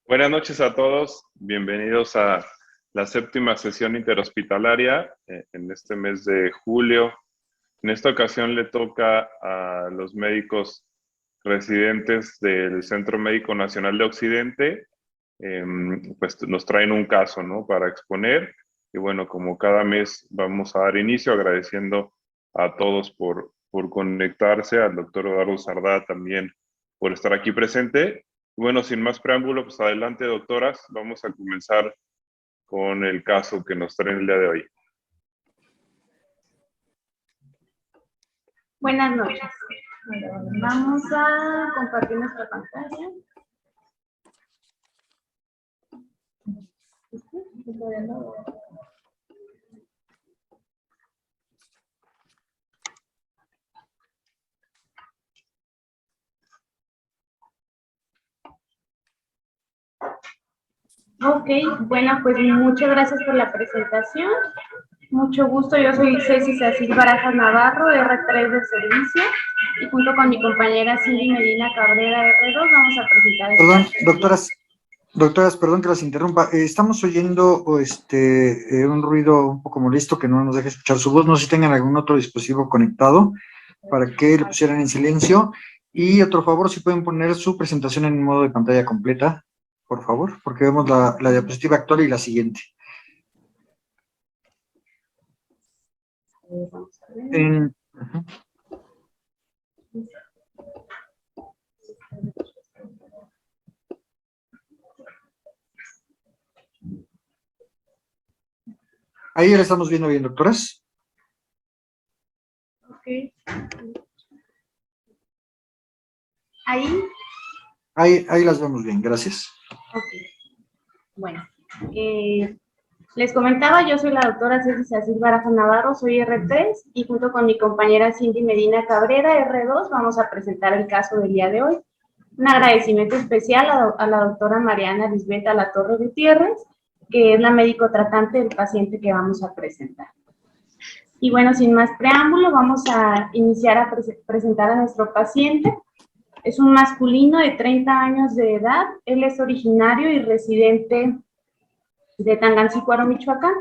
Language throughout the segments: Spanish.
Buenas noches a todos, bienvenidos a la séptima sesión interhospitalaria en este mes de julio. En esta ocasión le toca a los médicos residentes del Centro Médico Nacional de Occidente, pues nos traen un caso, ¿no?, para exponer. Y bueno, como cada mes vamos a dar inicio agradeciendo a todos por conectarse, al doctor Eduardo Sardá también por estar aquí presente. Bueno, sin más preámbulo, pues adelante, doctoras. Vamos a comenzar con el caso que nos traen el día de hoy. Buenas noches. Vamos a compartir nuestra pantalla. Ok, bueno, pues muchas gracias por la presentación. Mucho gusto, yo soy Ceci Cecil Barajas Navarro, R3 del servicio, y junto con mi compañera Cindy Medina Cabrera, R2, vamos a presentar el Perdón, caso. doctoras, perdón que las interrumpa. Estamos oyendo un ruido un poco molesto que no nos deja escuchar su voz. No sé si tengan algún otro dispositivo conectado para que lo pusieran en silencio. Y otro favor, si pueden poner su presentación en modo de pantalla completa, por favor, porque vemos la diapositiva actual y la siguiente. Vamos a ver. Ahí la estamos viendo bien, doctoras. Ok. Ahí. Ahí las vemos bien, gracias. Ok. Bueno, les comentaba, yo soy la doctora Ceci Cecil Barajas Navarro, soy R3, y junto con mi compañera Cindy Medina Cabrera, R2, vamos a presentar el caso del día de hoy. Un agradecimiento especial a la doctora Mariana Lisbeth Alatorre Gutiérrez, que es la médico tratante del paciente que vamos a presentar. Y bueno, sin más preámbulo, vamos a iniciar a presentar a nuestro paciente. Es un masculino de 30 años de edad, él es originario y residente de Tangancícuaro, Michoacán.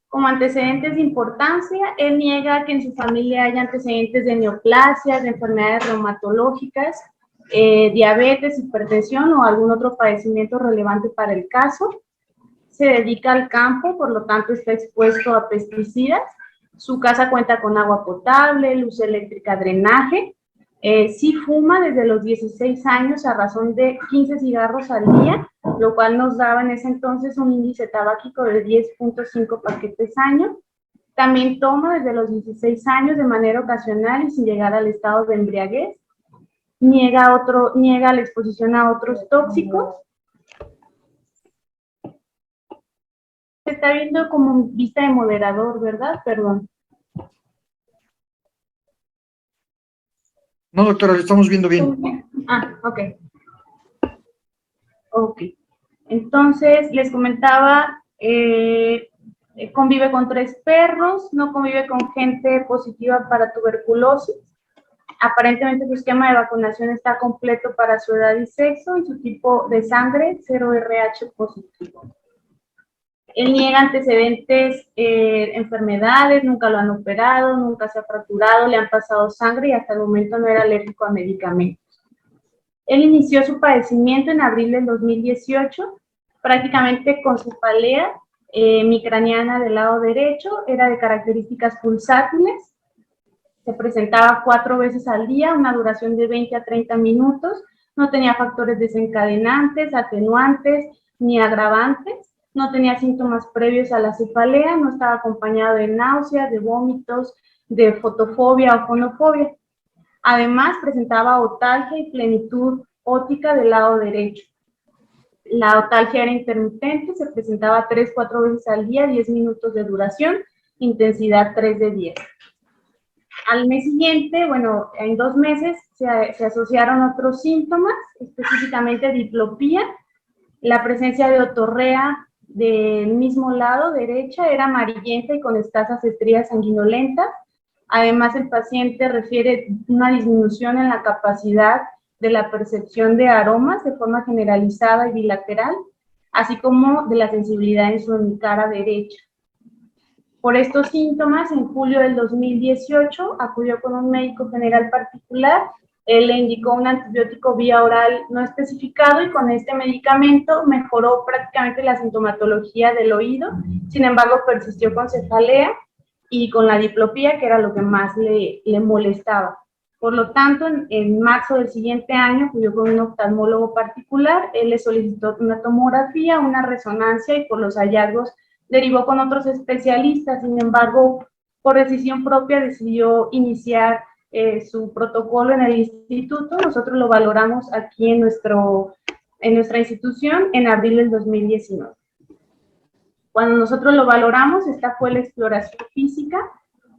Como antecedentes de importancia, él niega que en su familia haya antecedentes de neoplasias, de enfermedades reumatológicas, diabetes, hipertensión o algún otro padecimiento relevante para el caso. Se dedica al campo, por lo tanto está expuesto a pesticidas. Su casa cuenta con agua potable, luz eléctrica, drenaje. Sí fuma desde los 16 años a razón de 15 cigarros al día, lo cual nos daba en ese entonces un índice tabáquico de 10.5 paquetes año. También toma desde los 16 años de manera ocasional y sin llegar al estado de embriaguez. Niega la exposición a otros tóxicos. Se está viendo como vista de moderador, ¿verdad? Perdón. No, doctora, lo estamos viendo bien. Ok. Ok. Entonces, les comentaba, convive con 3 perros, no convive con gente positiva para tuberculosis. Aparentemente su esquema de vacunación está completo para su edad y sexo y su tipo de sangre 0RH positivo. Él niega antecedentes, enfermedades, nunca lo han operado, nunca se ha fracturado, le han pasado sangre y hasta el momento no era alérgico a medicamentos. Él inició su padecimiento en abril del 2018, prácticamente con cefalea micraniana del lado derecho, era de características pulsátiles, se presentaba 4 veces al día, una duración de 20 a 30 minutos, no tenía factores desencadenantes, atenuantes ni agravantes, no tenía síntomas previos a la cefalea, no estaba acompañado de náuseas, de vómitos, de fotofobia o fonofobia. Además, presentaba otalgia y plenitud óptica del lado derecho. La otalgia era intermitente, se presentaba 3-4 veces al día, 10 minutos de duración, intensidad 3 de 10. Al mes siguiente, bueno, en 2 meses se asociaron otros síntomas, específicamente diplopía, la presencia de otorrea del mismo lado derecha era amarillenta y con escasas estrías sanguinolentas. Además, el paciente refiere una disminución en la capacidad de la percepción de aromas de forma generalizada y bilateral, así como de la sensibilidad en su hemicara derecha. Por estos síntomas, en julio del 2018, acudió con un médico general particular. Él le indicó un antibiótico vía oral no especificado y con este medicamento mejoró prácticamente la sintomatología del oído. Sin embargo, persistió con cefalea y con la diplopía, que era lo que más le molestaba. Por lo tanto, en marzo del siguiente año acudió con un oftalmólogo particular. Él le solicitó una tomografía, una resonancia y por los hallazgos derivó con otros especialistas. Sin embargo, por decisión propia decidió iniciar su protocolo en el instituto. Nosotros lo valoramos aquí en nuestra institución en abril del 2019. Cuando nosotros lo valoramos, esta fue la exploración física,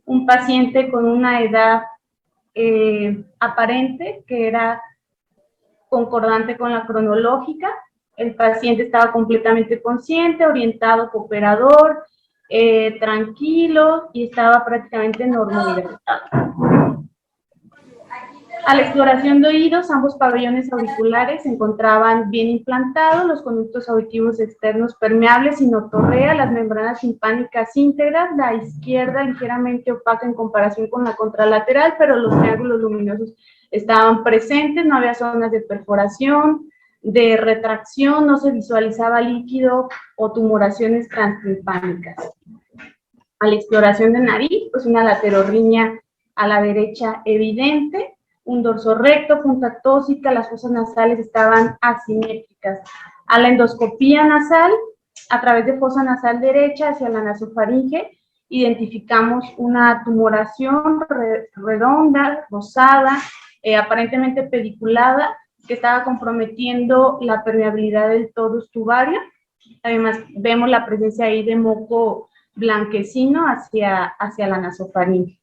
un paciente con una edad aparente que era concordante con la cronológica. El paciente estaba completamente consciente, orientado, cooperador, tranquilo y estaba prácticamente normalizado. A la exploración de oídos, ambos pabellones auriculares se encontraban bien implantados, los conductos auditivos externos permeables, sin otorrea, las membranas timpánicas íntegras, la izquierda ligeramente opaca en comparación con la contralateral, pero los triángulos luminosos estaban presentes, no había zonas de perforación, de retracción, no se visualizaba líquido o tumoraciones transtimpánicas. A la exploración de nariz, pues una laterorriña a la derecha evidente, un dorso recto, punta tóxica, las fosas nasales estaban asimétricas. A la endoscopía nasal, a través de fosa nasal derecha hacia la nasofaringe, identificamos una tumoración redonda, rosada, aparentemente pediculada, que estaba comprometiendo la permeabilidad del torus tubario. Además, vemos la presencia ahí de moco blanquecino hacia la nasofaringe.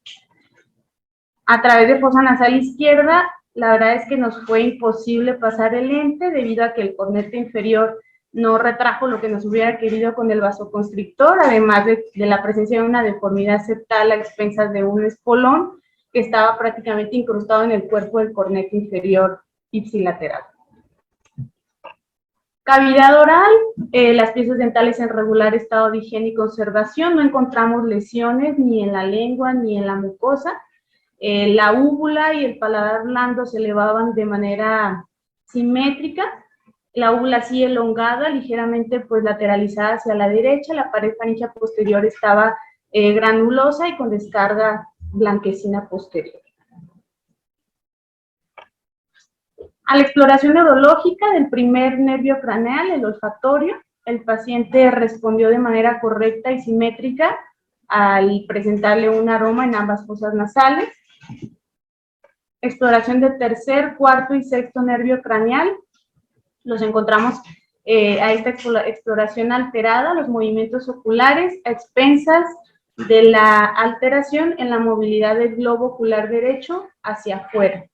A través de fosa nasal izquierda, la verdad es que nos fue imposible pasar el lente debido a que el cornete inferior no retrajo lo que nos hubiera querido con el vasoconstrictor, además de la presencia de una deformidad septal a expensas de un espolón que estaba prácticamente incrustado en el cuerpo del cornete inferior ipsilateral. Cavidad oral, las piezas dentales en regular estado de higiene y conservación, no encontramos lesiones ni en la lengua ni en la mucosa. La úvula y el paladar blando se elevaban de manera simétrica, la úvula así elongada, ligeramente pues lateralizada hacia la derecha, la pared faríngea posterior estaba granulosa y con descarga blanquecina posterior. A la exploración neurológica del primer nervio craneal, el olfatorio, el paciente respondió de manera correcta y simétrica al presentarle un aroma en ambas fosas nasales. Exploración del tercer, cuarto y sexto nervio craneal, los encontramos a esta exploración alterada, los movimientos oculares a expensas de la alteración en la movilidad del globo ocular derecho hacia afuera.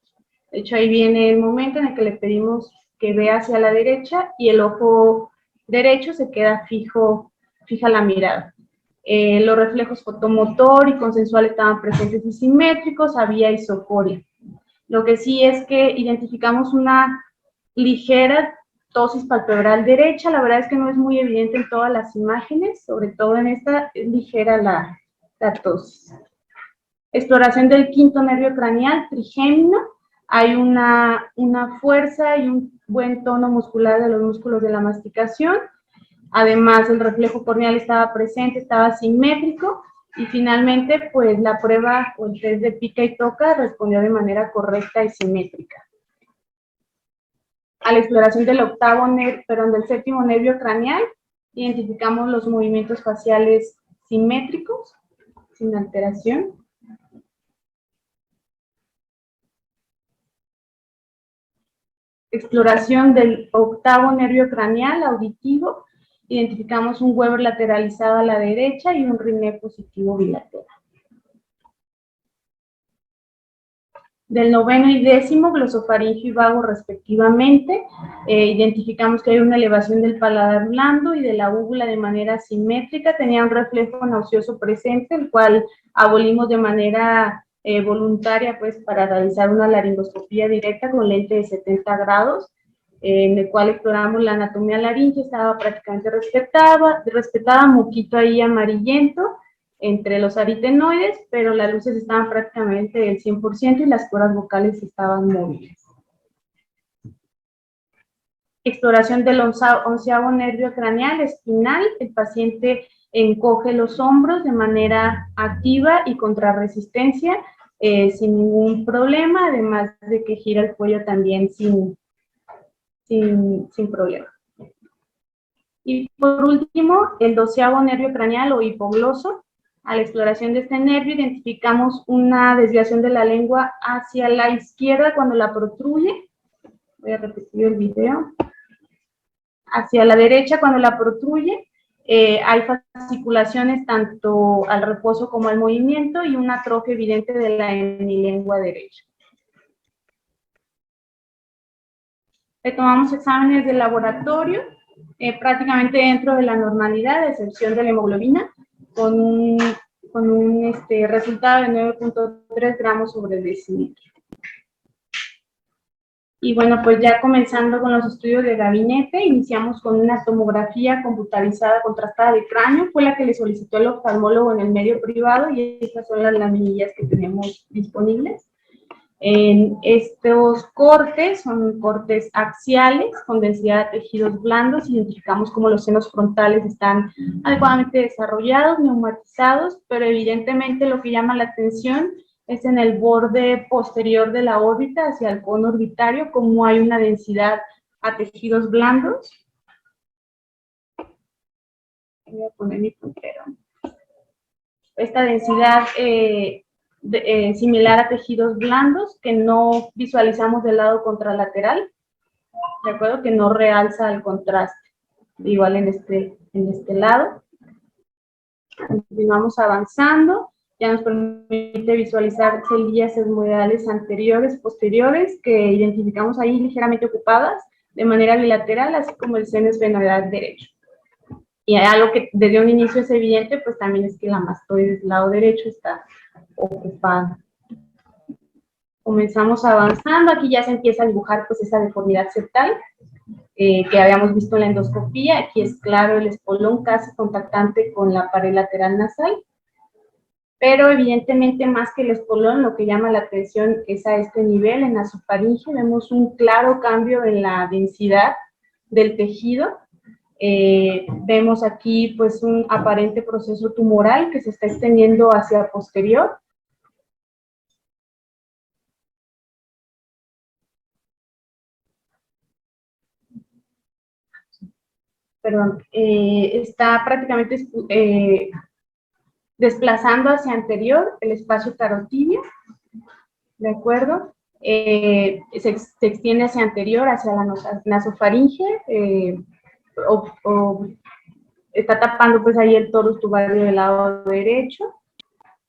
De hecho, ahí viene el momento en el que le pedimos que vea hacia la derecha y el ojo derecho se queda fija la mirada. Los reflejos fotomotor y consensual estaban presentes y simétricos, había isocoria. Lo que sí es que identificamos una ligera ptosis palpebral derecha, la verdad es que no es muy evidente en todas las imágenes, sobre todo en esta es ligera la ptosis. Exploración del quinto nervio craneal, trigémino, hay una fuerza y un buen tono muscular de los músculos de la masticación. Además, el reflejo corneal estaba presente, estaba simétrico, y finalmente, pues, la prueba o el test de pica y toca respondió de manera correcta y simétrica. A la exploración del del séptimo nervio craneal, identificamos los movimientos faciales simétricos, sin alteración. Exploración del octavo nervio craneal, auditivo, identificamos un Weber lateralizado a la derecha y un Rinné positivo bilateral. Del noveno y décimo, glosofaringio y vago respectivamente, identificamos que hay una elevación del paladar blando y de la úvula de manera simétrica, tenía un reflejo nauseoso presente, el cual abolimos de manera voluntaria pues para realizar una laringoscopía directa con lente de 70 grados, en el cual exploramos la anatomía laringe. Estaba prácticamente respetada, moquito ahí amarillento entre los aritenoides, pero las luces estaban prácticamente del 100% y las cuerdas vocales estaban móviles. Exploración del onceavo nervio craneal espinal. El paciente encoge los hombros de manera activa y contra resistencia, sin ningún problema, además de que gira el cuello también sin problema. Y por último, el 12º nervio craneal o hipogloso. A la exploración de este nervio identificamos una desviación de la lengua hacia la izquierda cuando la protruye. Voy a repetir el video. Hacia la derecha cuando la protruye. Hay fasciculaciones tanto al reposo como al movimiento y una atrofia evidente de la hemilengua derecha. Retomamos exámenes de laboratorio, prácticamente dentro de la normalidad, a excepción de la hemoglobina, con un resultado de 9.3 gramos sobre decilitro. Y bueno, pues ya comenzando con los estudios de gabinete, iniciamos con una tomografía computarizada contrastada de cráneo, fue la que le solicitó el oftalmólogo en el medio privado, y estas son las laminillas que tenemos disponibles. En estos cortes, son cortes axiales con densidad de tejidos blandos. Identificamos cómo los senos frontales están adecuadamente desarrollados, neumatizados, pero evidentemente lo que llama la atención es en el borde posterior de la órbita, hacia el cono orbitario, cómo hay una densidad a tejidos blandos. Voy a poner mi puntero. Esta densidad similar a tejidos blandos que no visualizamos del lado contralateral, ¿de acuerdo? Que no realza el contraste, igual en este lado. Continuamos avanzando, ya nos permite visualizar celillas esmoidales anteriores, posteriores, que identificamos ahí ligeramente ocupadas de manera bilateral, así como el seno esfenoidal derecho. Y algo que desde un inicio es evidente, pues también es que la mastoide del lado derecho está ocupada. Comenzamos avanzando, aquí ya se empieza a dibujar pues esa deformidad septal que habíamos visto en la endoscopía. Aquí es claro el espolón casi contactante con la pared lateral nasal, pero evidentemente más que el espolón, lo que llama la atención es a este nivel, en la nasofaringe, vemos un claro cambio en la densidad del tejido. Vemos aquí pues un aparente proceso tumoral que se está extendiendo hacia posterior. Perdón, está prácticamente desplazando hacia anterior el espacio carotidio, ¿de acuerdo? Se extiende hacia anterior, hacia la nasofaringe, está tapando pues ahí el torus tubario del lado derecho.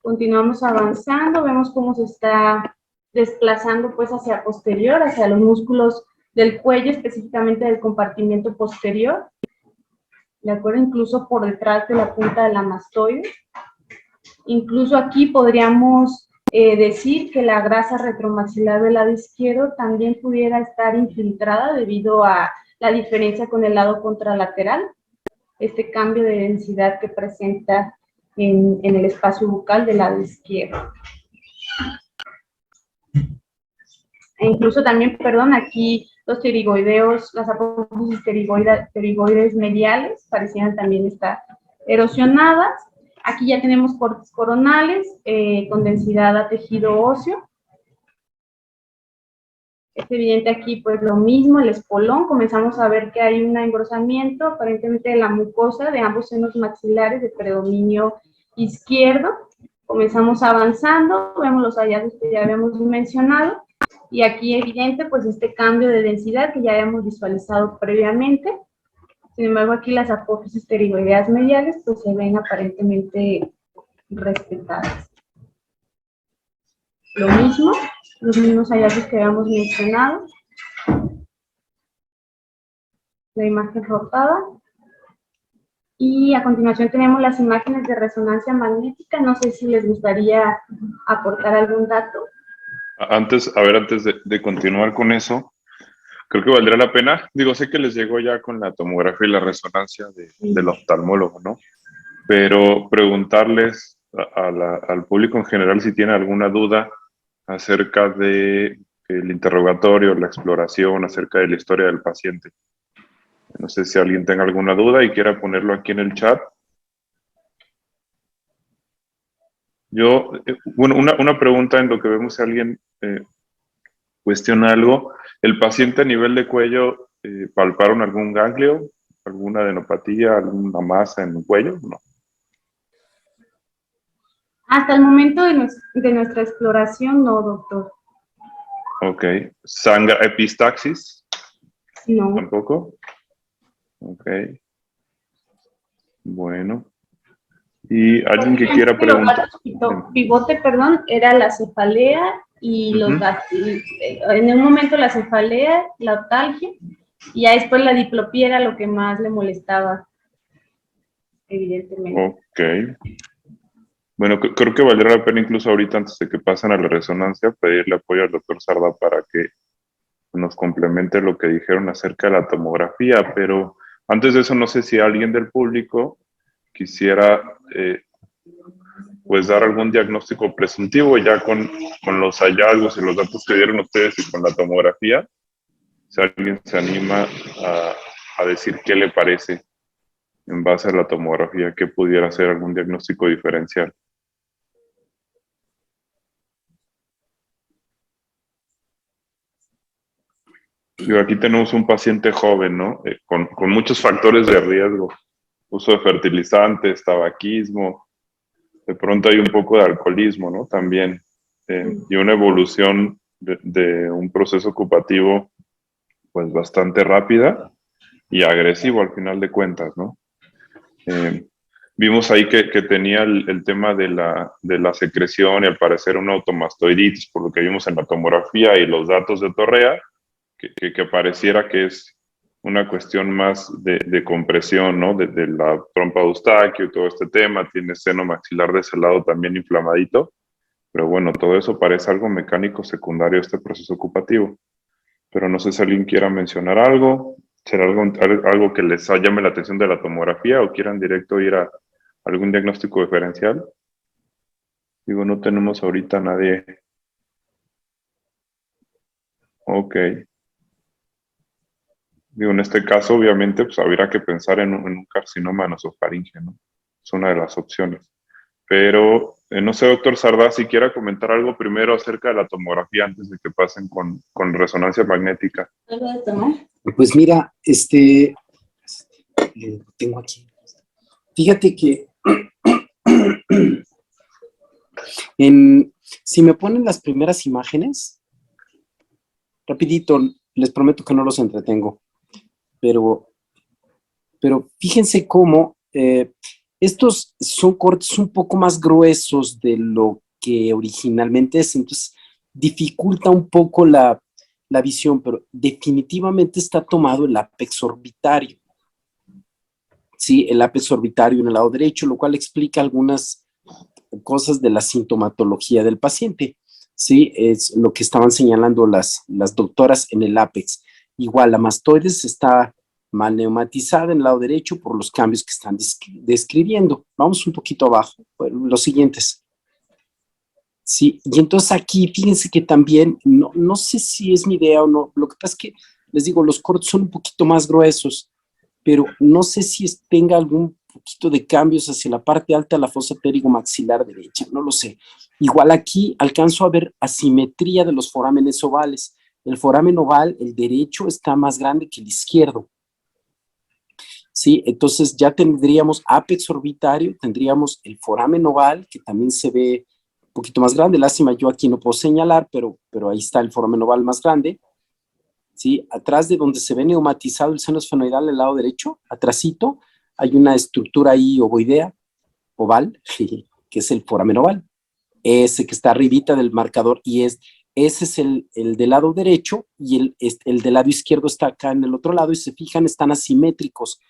Continuamos avanzando, vemos cómo se está desplazando pues hacia posterior, hacia los músculos del cuello, específicamente del compartimiento posterior, ¿de acuerdo? Incluso por detrás de la punta de la mastoide. Incluso aquí podríamos decir que la grasa retromaxilar del lado izquierdo también pudiera estar infiltrada debido a la diferencia con el lado contralateral, este cambio de densidad que presenta en el espacio bucal del lado izquierdo. E incluso también, perdón, aquí los pterigoideos, las apófisis pterigoides mediales parecían también estar erosionadas. Aquí ya tenemos cortes coronales con densidad a tejido óseo. Es evidente aquí pues lo mismo, el espolón. Comenzamos a ver que hay un engrosamiento aparentemente de la mucosa de ambos senos maxilares de predominio izquierdo. Comenzamos avanzando, vemos los hallazgos que ya habíamos mencionado. Y aquí evidente pues este cambio de densidad que ya habíamos visualizado previamente. Sin embargo, aquí las apófisis pterigoideas mediales pues se ven aparentemente respetadas. Lo mismo, los mismos hallazgos que habíamos mencionado. La imagen rotada. Y a continuación tenemos las imágenes de resonancia magnética. No sé si les gustaría aportar algún dato. Antes de continuar con eso, creo que valdría la pena, digo, sé que les llegó ya con la tomografía y la resonancia del oftalmólogo, ¿no? Pero preguntarles al público en general si tiene alguna duda acerca de el interrogatorio, la exploración, acerca de la historia del paciente. No sé si alguien tenga alguna duda y quiera ponerlo aquí en el chat. Yo, bueno, una pregunta en lo que vemos si alguien cuestiona algo. ¿El paciente a nivel de cuello palparon algún ganglio, alguna adenopatía, alguna masa en el cuello? No. Hasta el momento de nuestra exploración, no, doctor. Ok. ¿Epistaxis? No. ¿Tampoco? Ok. Bueno. ¿Y alguien que quiera preguntar? Pivote, perdón, era la cefalea y los en un momento la cefalea, la oftalgia, y ya después la diplopía era lo que más le molestaba, evidentemente. Ok. Bueno, creo que valdría la pena incluso ahorita, antes de que pasen a la resonancia, pedirle apoyo al doctor Sardá para que nos complemente lo que dijeron acerca de la tomografía, pero antes de eso no sé si alguien del público quisiera pues dar algún diagnóstico presuntivo ya con los hallazgos y los datos que dieron ustedes y con la tomografía, si alguien se anima a decir qué le parece en base a la tomografía, que pudiera ser algún diagnóstico diferencial. Yo aquí tenemos un paciente joven, ¿no? Con muchos factores de riesgo, uso de fertilizantes, tabaquismo, de pronto hay un poco de alcoholismo, ¿no? También, y una evolución de un proceso ocupativo, pues bastante rápida y agresivo al final de cuentas, ¿no? Vimos ahí que tenía el tema de la secreción y al parecer una automastoiditis, por lo que vimos en la tomografía y los datos de Torrea, que pareciera que es una cuestión más de compresión, ¿no? De la trompa de Eustaquio y todo este tema. Tiene seno maxilar de ese lado también inflamadito. Pero bueno, todo eso parece algo mecánico secundario a este proceso ocupativo. Pero no sé si alguien quiera mencionar algo, será algo que les llame la atención de la tomografía o quieran directo ir a algún diagnóstico diferencial. Digo, no tenemos ahorita a nadie. Ok. Digo, en este caso, obviamente, pues habría que pensar en un carcinoma nasofaringeo, ¿no? Es una de las opciones. Pero, no sé, doctor Sardá, si quiera comentar algo primero acerca de la tomografía antes de que pasen con resonancia magnética. Pues mira, tengo aquí. Fíjate que si me ponen las primeras imágenes, rapidito, les prometo que no los entretengo, pero fíjense cómo estos son cortes un poco más gruesos de lo que originalmente es, entonces dificulta un poco la visión, pero definitivamente está tomado el ápex orbitario. Sí, el ápex orbitario en el lado derecho, lo cual explica algunas cosas de la sintomatología del paciente. Sí, es lo que estaban señalando las doctoras en el ápex. Igual, la mastoides está mal neumatizada en el lado derecho por los cambios que están describiendo. Vamos un poquito abajo, bueno, los siguientes. Sí, y entonces aquí, fíjense que también, no sé si es mi idea o no, lo que pasa es que, les digo, los cortes son un poquito más gruesos, pero no sé si tenga algún poquito de cambios hacia la parte alta de la fosa pterigomaxilar derecha, no lo sé. Igual aquí alcanzo a ver asimetría de los forámenes ovales. El foramen oval, el derecho, está más grande que el izquierdo. Sí, entonces ya tendríamos ápex orbitario, tendríamos el foramen oval, que también se ve un poquito más grande. Lástima, yo aquí no puedo señalar, pero ahí está el foramen oval más grande. ¿Sí? Atrás de donde se ve neumatizado el seno esfenoidal del lado derecho, atrásito, hay una estructura ahí ovoidea, oval, que es el foramen oval. Ese que está arribita del marcador, y ese es el del lado derecho, y el del lado izquierdo está acá en el otro lado, y se fijan, están asimétricos.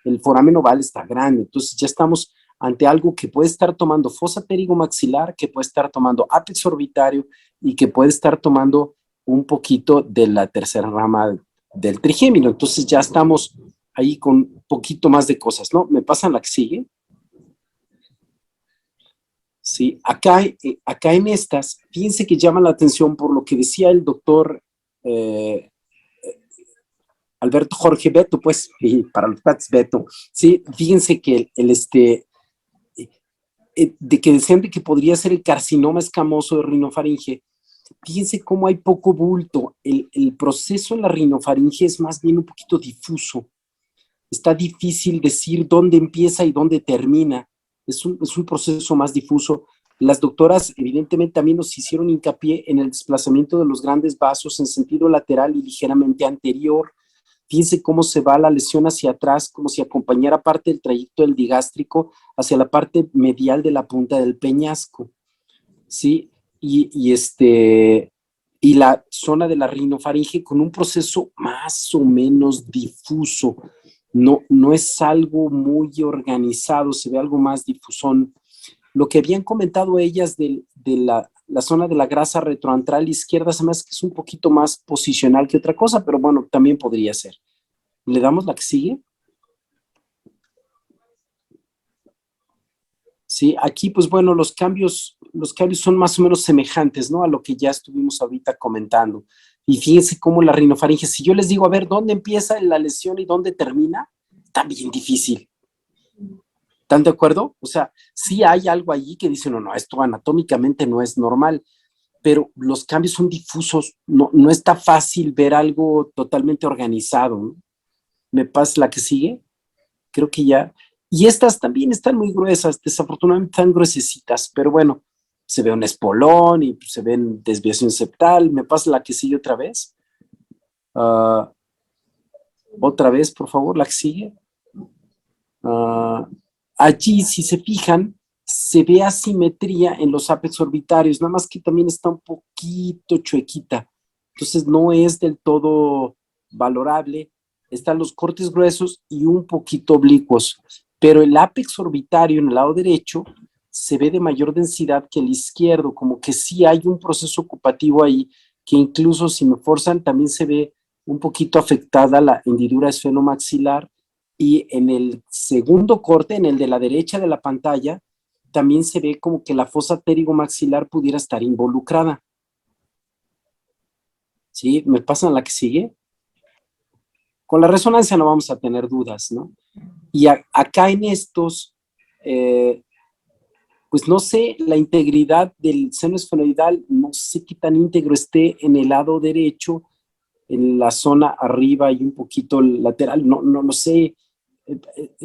el foramen oval está grande. Entonces ya estamos ante algo que puede estar tomando fosa pterigomaxilar, que puede estar tomando ápex orbitario y que puede estar tomando un poquito de la tercera rama del trigémino. Entonces ya estamos ahí con un poquito más de cosas, ¿no? ¿Me pasan la que sigue? Sí, acá en estas, fíjense que llama la atención por lo que decía el doctor Alberto Jorge Beto, pues, y para los Pats Beto, sí, fíjense que de que decían de que podría ser el carcinoma escamoso de rinofaringe. Fíjense cómo hay poco bulto. El proceso en la rinofaringe es más bien un poquito difuso. Está difícil decir dónde empieza y dónde termina. Es un proceso más difuso. Las doctoras evidentemente también nos hicieron hincapié en el desplazamiento de los grandes vasos en sentido lateral y ligeramente anterior. Fíjense cómo se va la lesión hacia atrás, como si acompañara parte del trayecto del digástrico hacia la parte medial de la punta del peñasco, ¿sí? Y la zona de la rinofaringe con un proceso más o menos difuso. No es algo muy organizado, se ve algo más difusón. Lo que habían comentado ellas de la zona de la grasa retroantral izquierda se me hace que es un poquito más posicional que otra cosa, pero bueno, también podría ser. ¿Le damos la que sigue? Sí, aquí pues bueno, los cambios son más o menos semejantes, ¿no? A lo que ya estuvimos ahorita comentando. Y fíjense cómo la rinofaringe, si yo les digo, a ver, ¿dónde empieza la lesión y dónde termina? Está bien difícil. ¿Están de acuerdo? O sea, sí hay algo allí que dice, no, esto anatómicamente no es normal, pero los cambios son difusos, no está fácil ver algo totalmente organizado, ¿no? ¿Me pasa la que sigue? Creo que ya. Y estas también están muy gruesas, desafortunadamente están gruesecitas, pero bueno, se ve un espolón y se ve desviación septal. ¿Me pasa la que sigue otra vez? Otra vez, por favor, la que sigue. Allí, si se fijan, se ve asimetría en los ápex orbitarios, nada más que también está un poquito chuequita. Entonces no es del todo valorable. Están los cortes gruesos y un poquito oblicuos, pero el ápex orbitario en el lado derecho se ve de mayor densidad que el izquierdo, como que sí hay un proceso ocupativo ahí, que incluso si me forzan también se ve un poquito afectada la hendidura esfenomaxilar. Y en el segundo corte, en el de la derecha de la pantalla, también se ve como que la fosa pterigomaxilar pudiera estar involucrada. ¿Sí? ¿Me pasan la que sigue? Con la resonancia no vamos a tener dudas, ¿no? Y acá en estos, pues no sé, la integridad del seno esfenoidal, no sé qué tan íntegro esté en el lado derecho, en la zona arriba y un poquito lateral, no sé.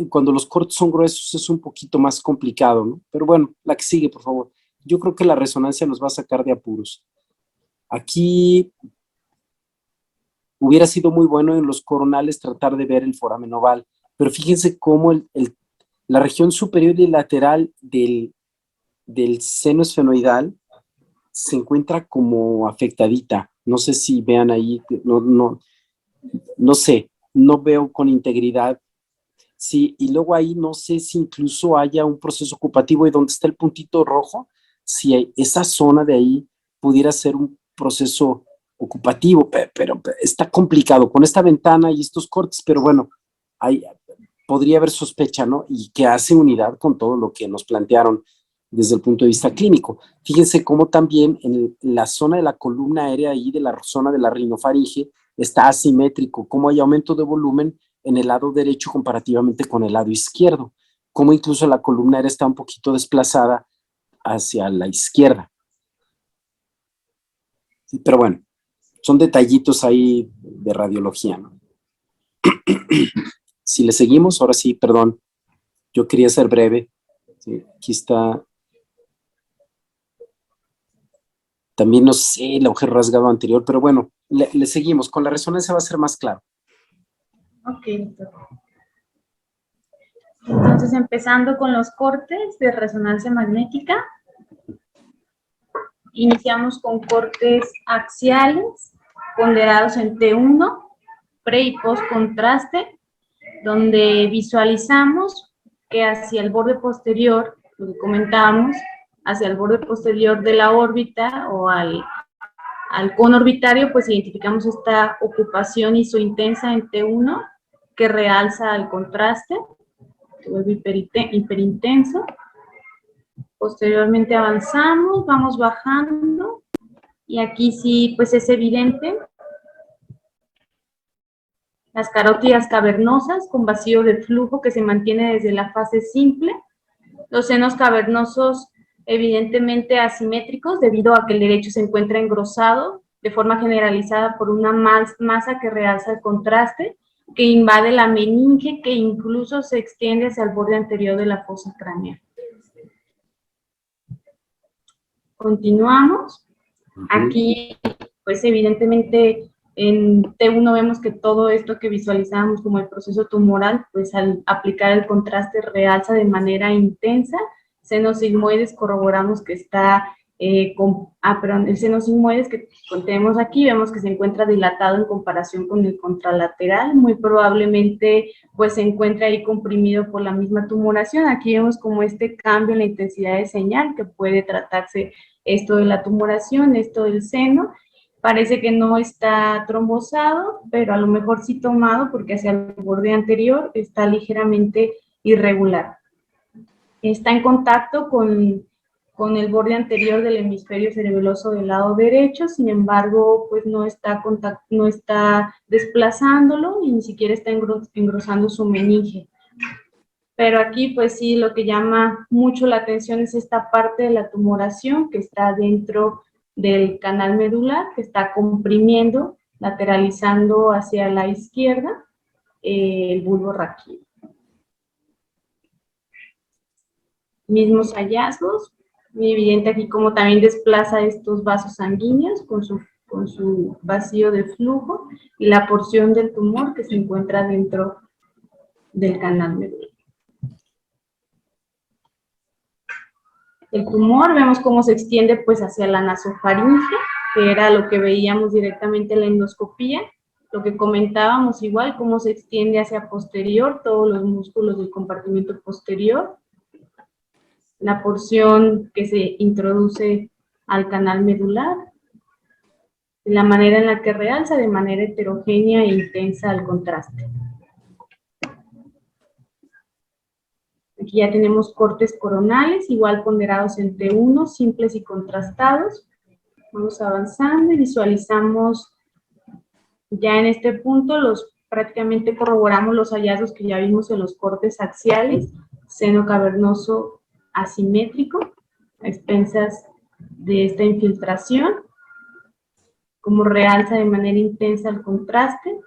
Cuando los cortes son gruesos es un poquito más complicado, ¿no? Pero bueno, la que sigue, por favor. Yo creo que la resonancia nos va a sacar de apuros. Aquí hubiera sido muy bueno en los coronales tratar de ver el foramen oval, pero fíjense cómo la región superior y lateral del seno esfenoidal se encuentra como afectadita. No sé si vean ahí, no sé, no veo con integridad. Sí, y luego ahí no sé si incluso haya un proceso ocupativo y donde está el puntito rojo, si esa zona de ahí pudiera ser un proceso ocupativo, pero está complicado con esta ventana y estos cortes, pero bueno, podría haber sospecha, ¿no? Y que hace unidad con todo lo que nos plantearon desde el punto de vista clínico. Fíjense cómo también en la zona de la columna aérea ahí, de la zona de la rinofaringe, está asimétrico, cómo hay aumento de volumen en el lado derecho comparativamente con el lado izquierdo, como incluso la columna aérea está un poquito desplazada hacia la izquierda. Sí, pero bueno, son detallitos ahí de radiología, ¿no? Si le seguimos, ahora sí, perdón, yo quería ser breve. Sí, aquí está. También no sé el agujero rasgado anterior, pero bueno, le seguimos. Con la resonancia va a ser más claro. Ok, doctor. Entonces, empezando con los cortes de resonancia magnética, iniciamos con cortes axiales ponderados en T1, pre y post contraste, donde visualizamos que hacia el borde posterior, lo que comentábamos, hacia el borde posterior de la órbita o al cono orbitario, pues identificamos esta ocupación isointensa en T1 que realza el contraste, se vuelve hiperintenso. Posteriormente avanzamos, vamos bajando, y aquí sí, pues es evidente las carótidas cavernosas con vacío de flujo que se mantiene desde la fase simple, los senos cavernosos evidentemente asimétricos debido a que el derecho se encuentra engrosado de forma generalizada por una masa que realza el contraste, que invade la meninge, que incluso se extiende hacia el borde anterior de la fosa craneal. Continuamos. Aquí, pues evidentemente, en T1 vemos que todo esto que visualizábamos como el proceso tumoral, pues al aplicar el contraste realza de manera intensa. Senos sigmoides corroboramos que está, el seno sigmoides que tenemos aquí, vemos que se encuentra dilatado en comparación con el contralateral, muy probablemente pues se encuentra ahí comprimido por la misma tumoración. Aquí vemos como este cambio en la intensidad de señal, que puede tratarse esto de la tumoración, esto del seno. Parece que no está trombosado, pero a lo mejor sí tomado, porque hacia el borde anterior está ligeramente irregular. Está en contacto con el borde anterior del hemisferio cerebeloso del lado derecho, sin embargo, pues no está desplazándolo y ni siquiera está engrosando su meninge. Pero aquí, pues sí, lo que llama mucho la atención es esta parte de la tumoración que está dentro del canal medular, que está comprimiendo, lateralizando hacia la izquierda el bulbo raquídeo. Mismos hallazgos, muy evidente aquí como también desplaza estos vasos sanguíneos con su vacío de flujo y la porción del tumor que se encuentra dentro del canal medular. El tumor, vemos cómo se extiende pues hacia la nasofaringe, que era lo que veíamos directamente en la endoscopía, lo que comentábamos igual, cómo se extiende hacia posterior, todos los músculos del compartimento posterior, la porción que se introduce al canal medular, la manera en la que realza de manera heterogénea e intensa el contraste. Aquí ya tenemos cortes coronales, igual ponderados en T1, simples y contrastados. Vamos avanzando y visualizamos ya en este punto, prácticamente corroboramos los hallazgos que ya vimos en los cortes axiales, seno cavernoso asimétrico, a expensas de esta infiltración, como realza de manera intensa el contraste,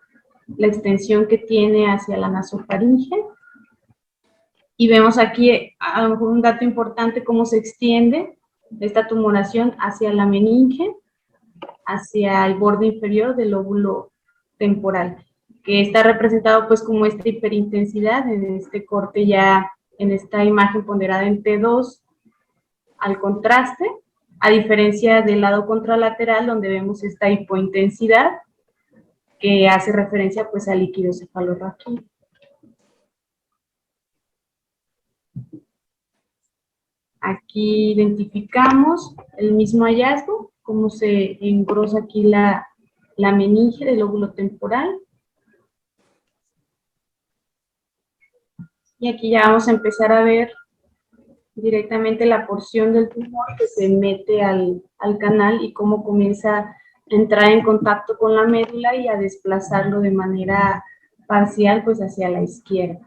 la extensión que tiene hacia la nasofaringe. Y vemos aquí, a lo mejor un dato importante, cómo se extiende esta tumoración hacia la meninge, hacia el borde inferior del lóbulo temporal, que está representado pues como esta hiperintensidad en este corte ya, en esta imagen ponderada en T2 al contraste, a diferencia del lado contralateral donde vemos esta hipointensidad que hace referencia pues al líquido cefalorraquídeo. Aquí identificamos el mismo hallazgo, cómo se engrosa aquí la meninge del lóbulo temporal. Y aquí ya vamos a empezar a ver directamente la porción del tumor que se mete al canal y cómo comienza a entrar en contacto con la médula y a desplazarlo de manera parcial pues hacia la izquierda.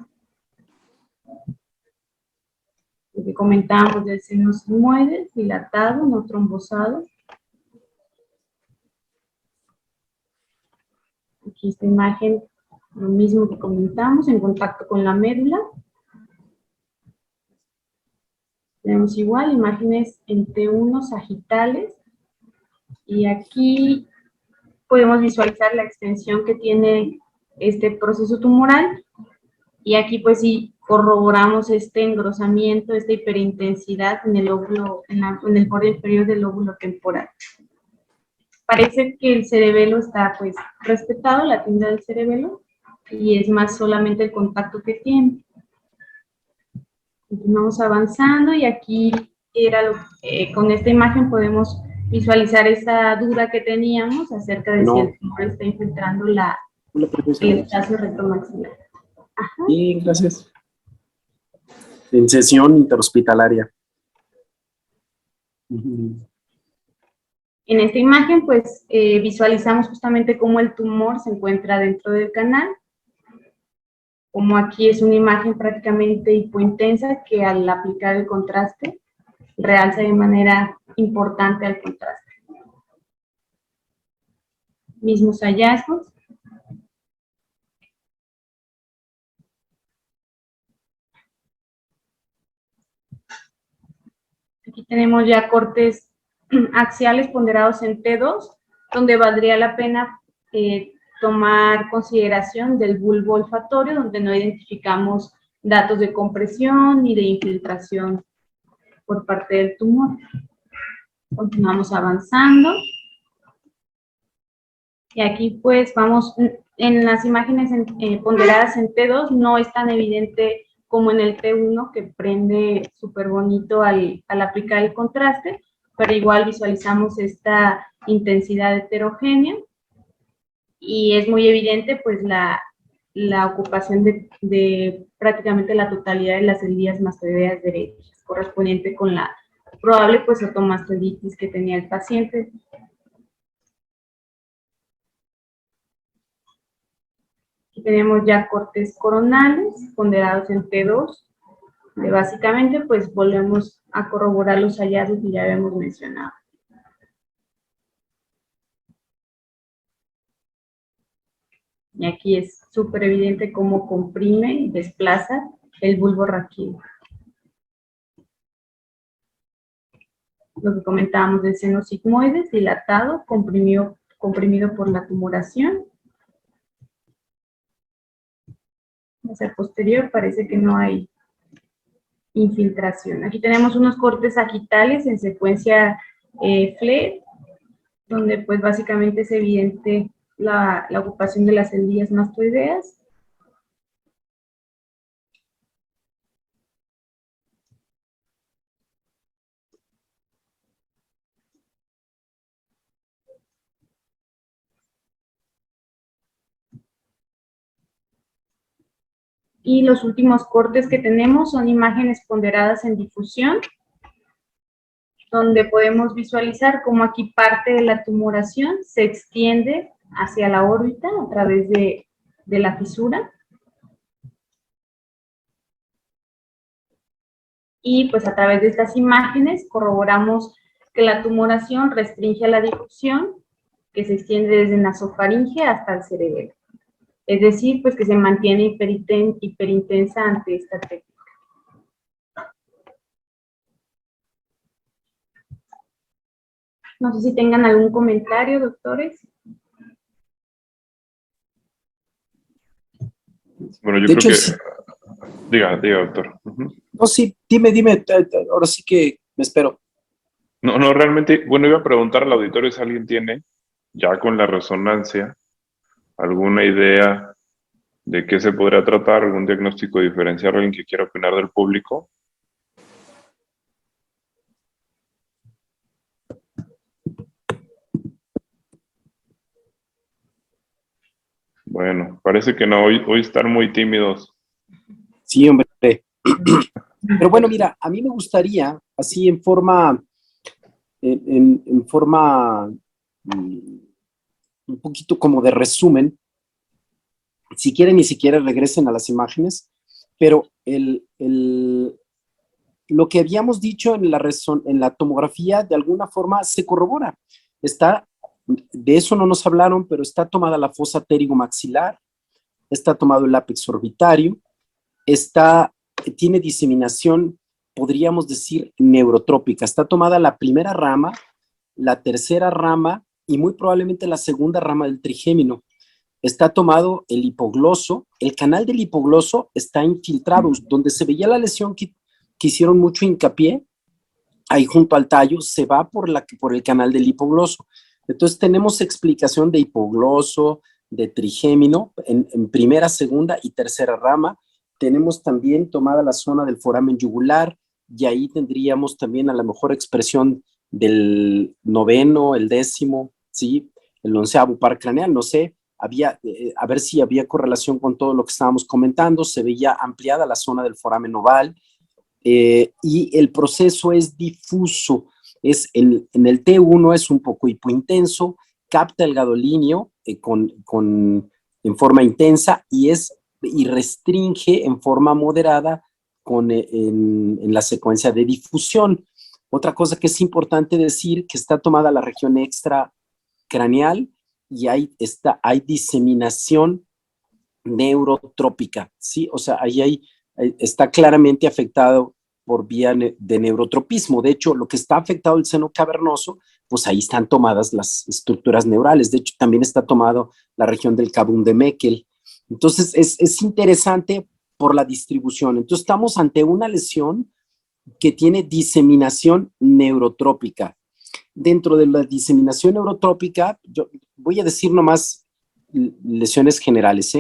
Lo que comentábamos del seno sigmoide, dilatado, no trombosado. Aquí esta imagen, lo mismo que comentamos, en contacto con la médula. Tenemos igual imágenes en T1 sagitales. Y aquí podemos visualizar la extensión que tiene este proceso tumoral. Y aquí pues sí corroboramos este engrosamiento, esta hiperintensidad en el lóbulo, en el borde inferior del lóbulo temporal. Parece que el cerebelo está pues respetado, la tienda del cerebelo. y es más solamente el contacto que tiene. Continuamos avanzando y aquí con esta imagen podemos visualizar esa duda que teníamos acerca de si el tumor está infiltrando el espacio retromaxilar. Ajá. Bien, gracias. En sesión interhospitalaria. En esta imagen, pues, visualizamos justamente cómo el tumor se encuentra dentro del canal. Como aquí es una imagen prácticamente hipointensa que al aplicar el contraste realza de manera importante al contraste. Mismos hallazgos. Aquí tenemos ya cortes axiales ponderados en T2, donde valdría la pena tomar consideración del bulbo olfatorio, donde no identificamos datos de compresión ni de infiltración por parte del tumor. Continuamos avanzando. Y aquí pues vamos, en las imágenes ponderadas en T2 no es tan evidente como en el T1, que prende súper bonito al aplicar el contraste, pero igual visualizamos esta intensidad heterogénea y es muy evidente pues la ocupación de prácticamente la totalidad de las células mastoideas derechas, correspondiente con la probable pues otomastoiditis que tenía el paciente. Aquí tenemos ya cortes coronales ponderados en T2, que básicamente pues volvemos a corroborar los hallazgos que ya habíamos mencionado. Y aquí es súper evidente cómo comprime y desplaza el bulbo raquídeo. Lo que comentábamos del seno sigmoides, dilatado, comprimido por la tumoración. Hacia el posterior parece que no hay infiltración. Aquí tenemos unos cortes sagitales en secuencia FLE, donde pues básicamente es evidente la ocupación de las células mastoideas. Y los últimos cortes que tenemos son imágenes ponderadas en difusión, donde podemos visualizar cómo aquí parte de la tumoración se extiende hacia la órbita a través de la fisura. Y pues a través de estas imágenes corroboramos que la tumoración restringe la difusión, que se extiende desde nasofaringe hasta el cerebelo. Es decir, pues que se mantiene hiperintensa ante esta técnica. No sé si tengan algún comentario, doctores. Bueno, yo De creo hecho, que... sí. Diga, doctor. No, sí, dime, ahora sí que me espero. No, realmente, bueno, iba a preguntar al auditorio si alguien tiene, ya con la resonancia, alguna idea de qué se podría tratar, algún diagnóstico diferencial, alguien que quiera opinar del público. Bueno, parece que no, hoy están muy tímidos. Sí, hombre. Pero bueno, mira, a mí me gustaría, así en forma un poquito como de resumen, si quieren ni siquiera regresen a las imágenes, pero lo que habíamos dicho en la tomografía de alguna forma se corrobora. De eso no nos hablaron, pero está tomada la fosa pterigomaxilar, está tomado el ápex orbitario, tiene diseminación, podríamos decir, neurotrópica. Está tomada la primera rama, la tercera rama y muy probablemente la segunda rama del trigémino. Está tomado el hipogloso. El canal del hipogloso está infiltrado. Donde se veía la lesión que hicieron mucho hincapié, ahí junto al tallo, se va por el canal del hipogloso. Entonces tenemos explicación de hipogloso, de trigémino en primera, segunda y tercera rama. Tenemos también tomada la zona del foramen yugular, y ahí tendríamos también a la mejor expresión del noveno, el décimo, ¿sí? El 11º par craneal, no sé, a ver si había correlación con todo lo que estábamos comentando. Se veía ampliada la zona del foramen oval, y el proceso es difuso. En el T1 es un poco hipointenso, capta el gadolinio en forma intensa y restringe en forma moderada en la secuencia de difusión. Otra cosa que es importante decir, que está tomada la región extracraneal y hay diseminación neurotrópica, ¿sí? O sea, ahí está claramente afectado por vía de neurotropismo. De hecho, lo que está afectado el seno cavernoso, pues ahí están tomadas las estructuras neurales. De hecho, también está tomado la región del Kabum de Meckel. Entonces, es interesante por la distribución. Entonces, estamos ante una lesión que tiene diseminación neurotrópica. Dentro de la diseminación neurotrópica, yo voy a decir nomás lesiones generales,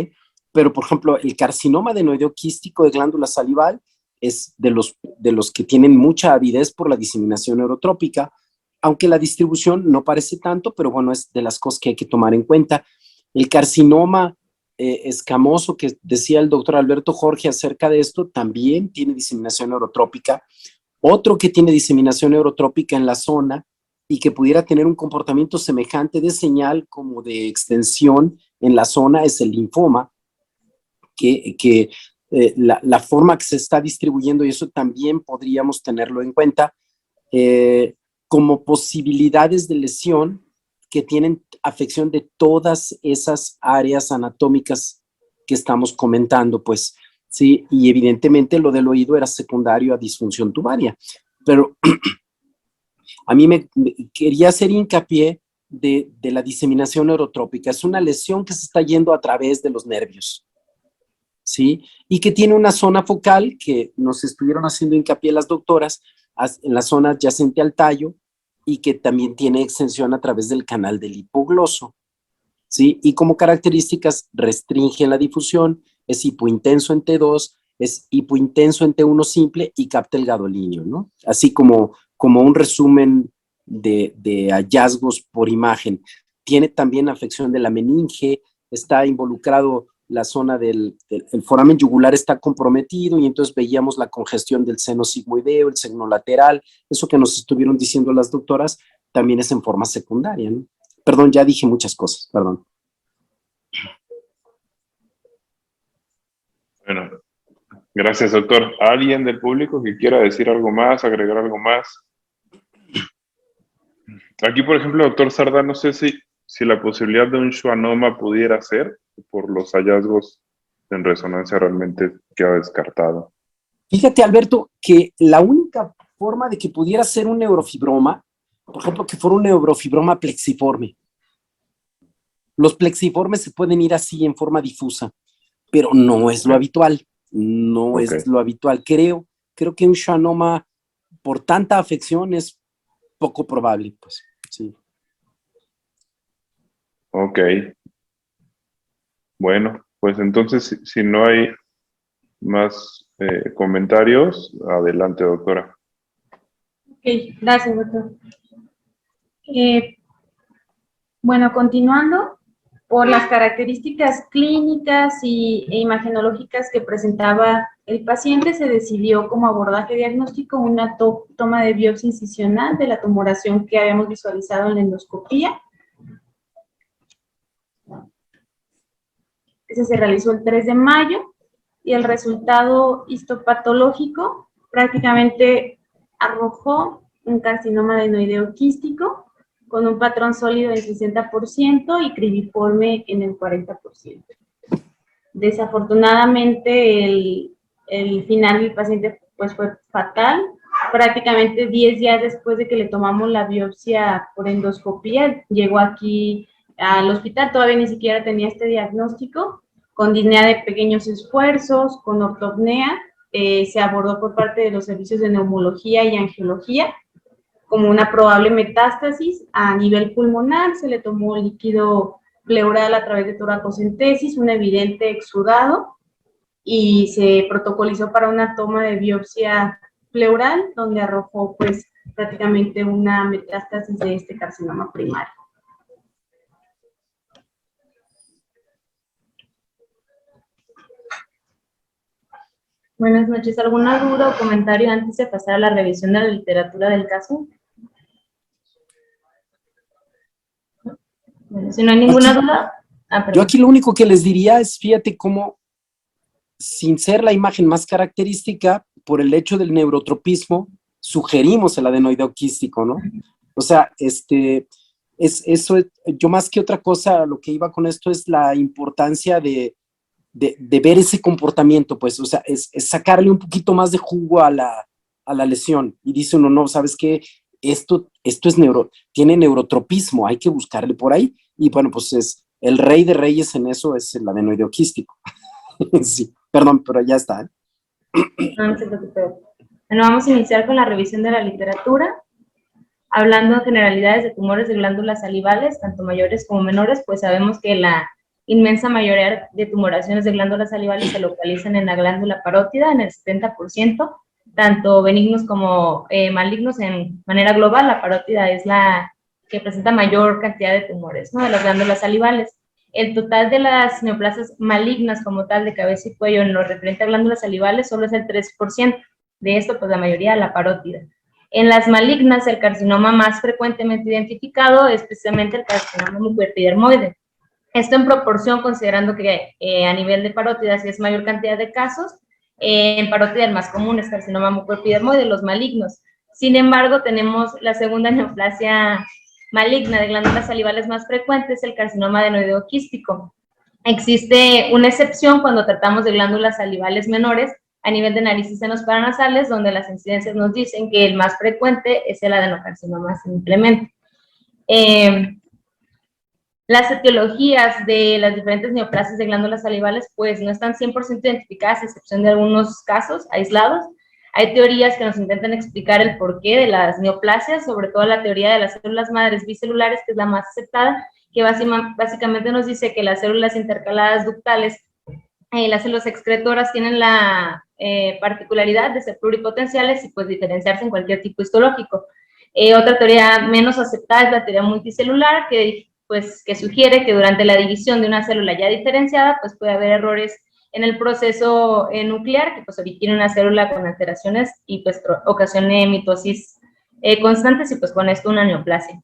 pero por ejemplo, el carcinoma adenoideo quístico de glándula salival es de los que tienen mucha avidez por la diseminación neurotrópica, aunque la distribución no parece tanto, pero bueno, es de las cosas que hay que tomar en cuenta. El carcinoma escamoso que decía el doctor Alberto Jorge acerca de esto, también tiene diseminación neurotrópica. Otro que tiene diseminación neurotrópica en la zona y que pudiera tener un comportamiento semejante de señal como de extensión en la zona es el linfoma, que la forma que se está distribuyendo, y eso también podríamos tenerlo en cuenta, como posibilidades de lesión que tienen afección de todas esas áreas anatómicas que estamos comentando, pues, sí, y evidentemente lo del oído era secundario a disfunción tubaria, pero a mí me quería hacer hincapié de la diseminación neurotrópica. Es una lesión que se está yendo a través de los nervios, ¿sí? Y que tiene una zona focal que nos estuvieron haciendo hincapié las doctoras en la zona adyacente al tallo y que también tiene extensión a través del canal del hipogloso, ¿sí? Y como características restringe la difusión, es hipointenso en T2, es hipointenso en T1 simple y capta el gadolinio, ¿no? Así como un resumen de hallazgos por imagen. Tiene también afección de la meninge, está involucrado la zona el foramen yugular está comprometido y entonces veíamos la congestión del seno sigmoideo, el seno lateral, eso que nos estuvieron diciendo las doctoras, también es en forma secundaria, ¿no? Perdón, ya dije muchas cosas, perdón. Bueno, gracias, doctor. ¿Alguien del público que quiera decir algo más, agregar algo más? Aquí, por ejemplo, doctor Sardá, no sé si la posibilidad de un schwannoma pudiera ser, por los hallazgos en resonancia realmente queda descartado. Fíjate, Alberto, que la única forma de que pudiera ser un neurofibroma, por ejemplo, que fuera un neurofibroma plexiforme. Los plexiformes se pueden ir así en forma difusa, pero no es lo habitual. No es lo habitual. Creo que un schwannoma por tanta afección es poco probable, pues, sí. Ok. Bueno, pues entonces, si no hay más comentarios, adelante, doctora. Ok, gracias, doctor. Bueno, continuando, por las características clínicas e imagenológicas que presentaba el paciente, se decidió como abordaje diagnóstico una toma de biopsia incisional de la tumoración que habíamos visualizado en la endoscopía. Ese se realizó el 3 de mayo y el resultado histopatológico prácticamente arrojó un carcinoma adenoideo quístico con un patrón sólido del 60% y cribiforme en el 40%. Desafortunadamente, el final del paciente pues, fue fatal. Prácticamente 10 días después de que le tomamos la biopsia por endoscopía, llegó aquí al hospital, todavía ni siquiera tenía este diagnóstico, con disnea de pequeños esfuerzos, con ortopnea, se abordó por parte de los servicios de neumología y angiología como una probable metástasis a nivel pulmonar, se le tomó líquido pleural a través de toracocentesis, un evidente exudado, y se protocolizó para una toma de biopsia pleural, donde arrojó pues prácticamente una metástasis de este carcinoma primario. Buenas noches. ¿Alguna duda o comentario antes de pasar a la revisión de la literatura del caso? Bueno, si no hay ninguna duda... Yo aquí lo único que les diría es, fíjate cómo, sin ser la imagen más característica, por el hecho del neurotropismo, sugerimos el adenoideo quístico, ¿no? O sea, yo más que otra cosa, lo que iba con esto es la importancia de ver ese comportamiento, pues, o sea, es sacarle un poquito más de jugo a la lesión. Y dice uno, no, ¿sabes qué? Esto es tiene neurotropismo, hay que buscarle por ahí. Y bueno, pues el rey de reyes en eso es el adenoideo quístico. Sí, perdón, pero ya está, ¿eh? No se preocupe. Bueno, vamos a iniciar con la revisión de la literatura. Hablando en generalidades de tumores de glándulas salivales, tanto mayores como menores, pues sabemos que la inmensa mayoría de tumoraciones de glándulas salivales se localizan en la glándula parótida, en el 70%, tanto benignos como malignos en manera global. La parótida es la que presenta mayor cantidad de tumores, ¿no?, de las glándulas salivales. El total de las neoplasias malignas como tal de cabeza y cuello en lo referente a glándulas salivales solo es el 3%. De esto, pues la mayoría de la parótida. En las malignas, el carcinoma más frecuentemente identificado es precisamente el carcinoma mucoepidermoide. Esto en proporción, considerando que a nivel de parótida sí es mayor cantidad de casos. En parótida el más común es carcinoma mucoepidermoide, los malignos. Sin embargo, tenemos la segunda neoplasia maligna de glándulas salivales más frecuente, es el carcinoma adenoideo quístico. Existe una excepción cuando tratamos de glándulas salivales menores a nivel de nariz y senos paranasales, donde las incidencias nos dicen que el más frecuente es el adenocarcinoma simplemente. Las etiologías de las diferentes neoplasias de glándulas salivales pues no están 100% identificadas, a excepción de algunos casos aislados. Hay teorías que nos intentan explicar el porqué de las neoplasias, sobre todo la teoría de las células madres bicelulares, que es la más aceptada, que básicamente nos dice que las células intercaladas ductales, las células excretoras, tienen la particularidad de ser pluripotenciales y pues diferenciarse en cualquier tipo histológico. Otra teoría menos aceptada es la teoría multicelular, que sugiere que durante la división de una célula ya diferenciada, pues puede haber errores en el proceso nuclear, que pues origine una célula con alteraciones y pues ocasione mitosis constantes y pues con esto una neoplasia.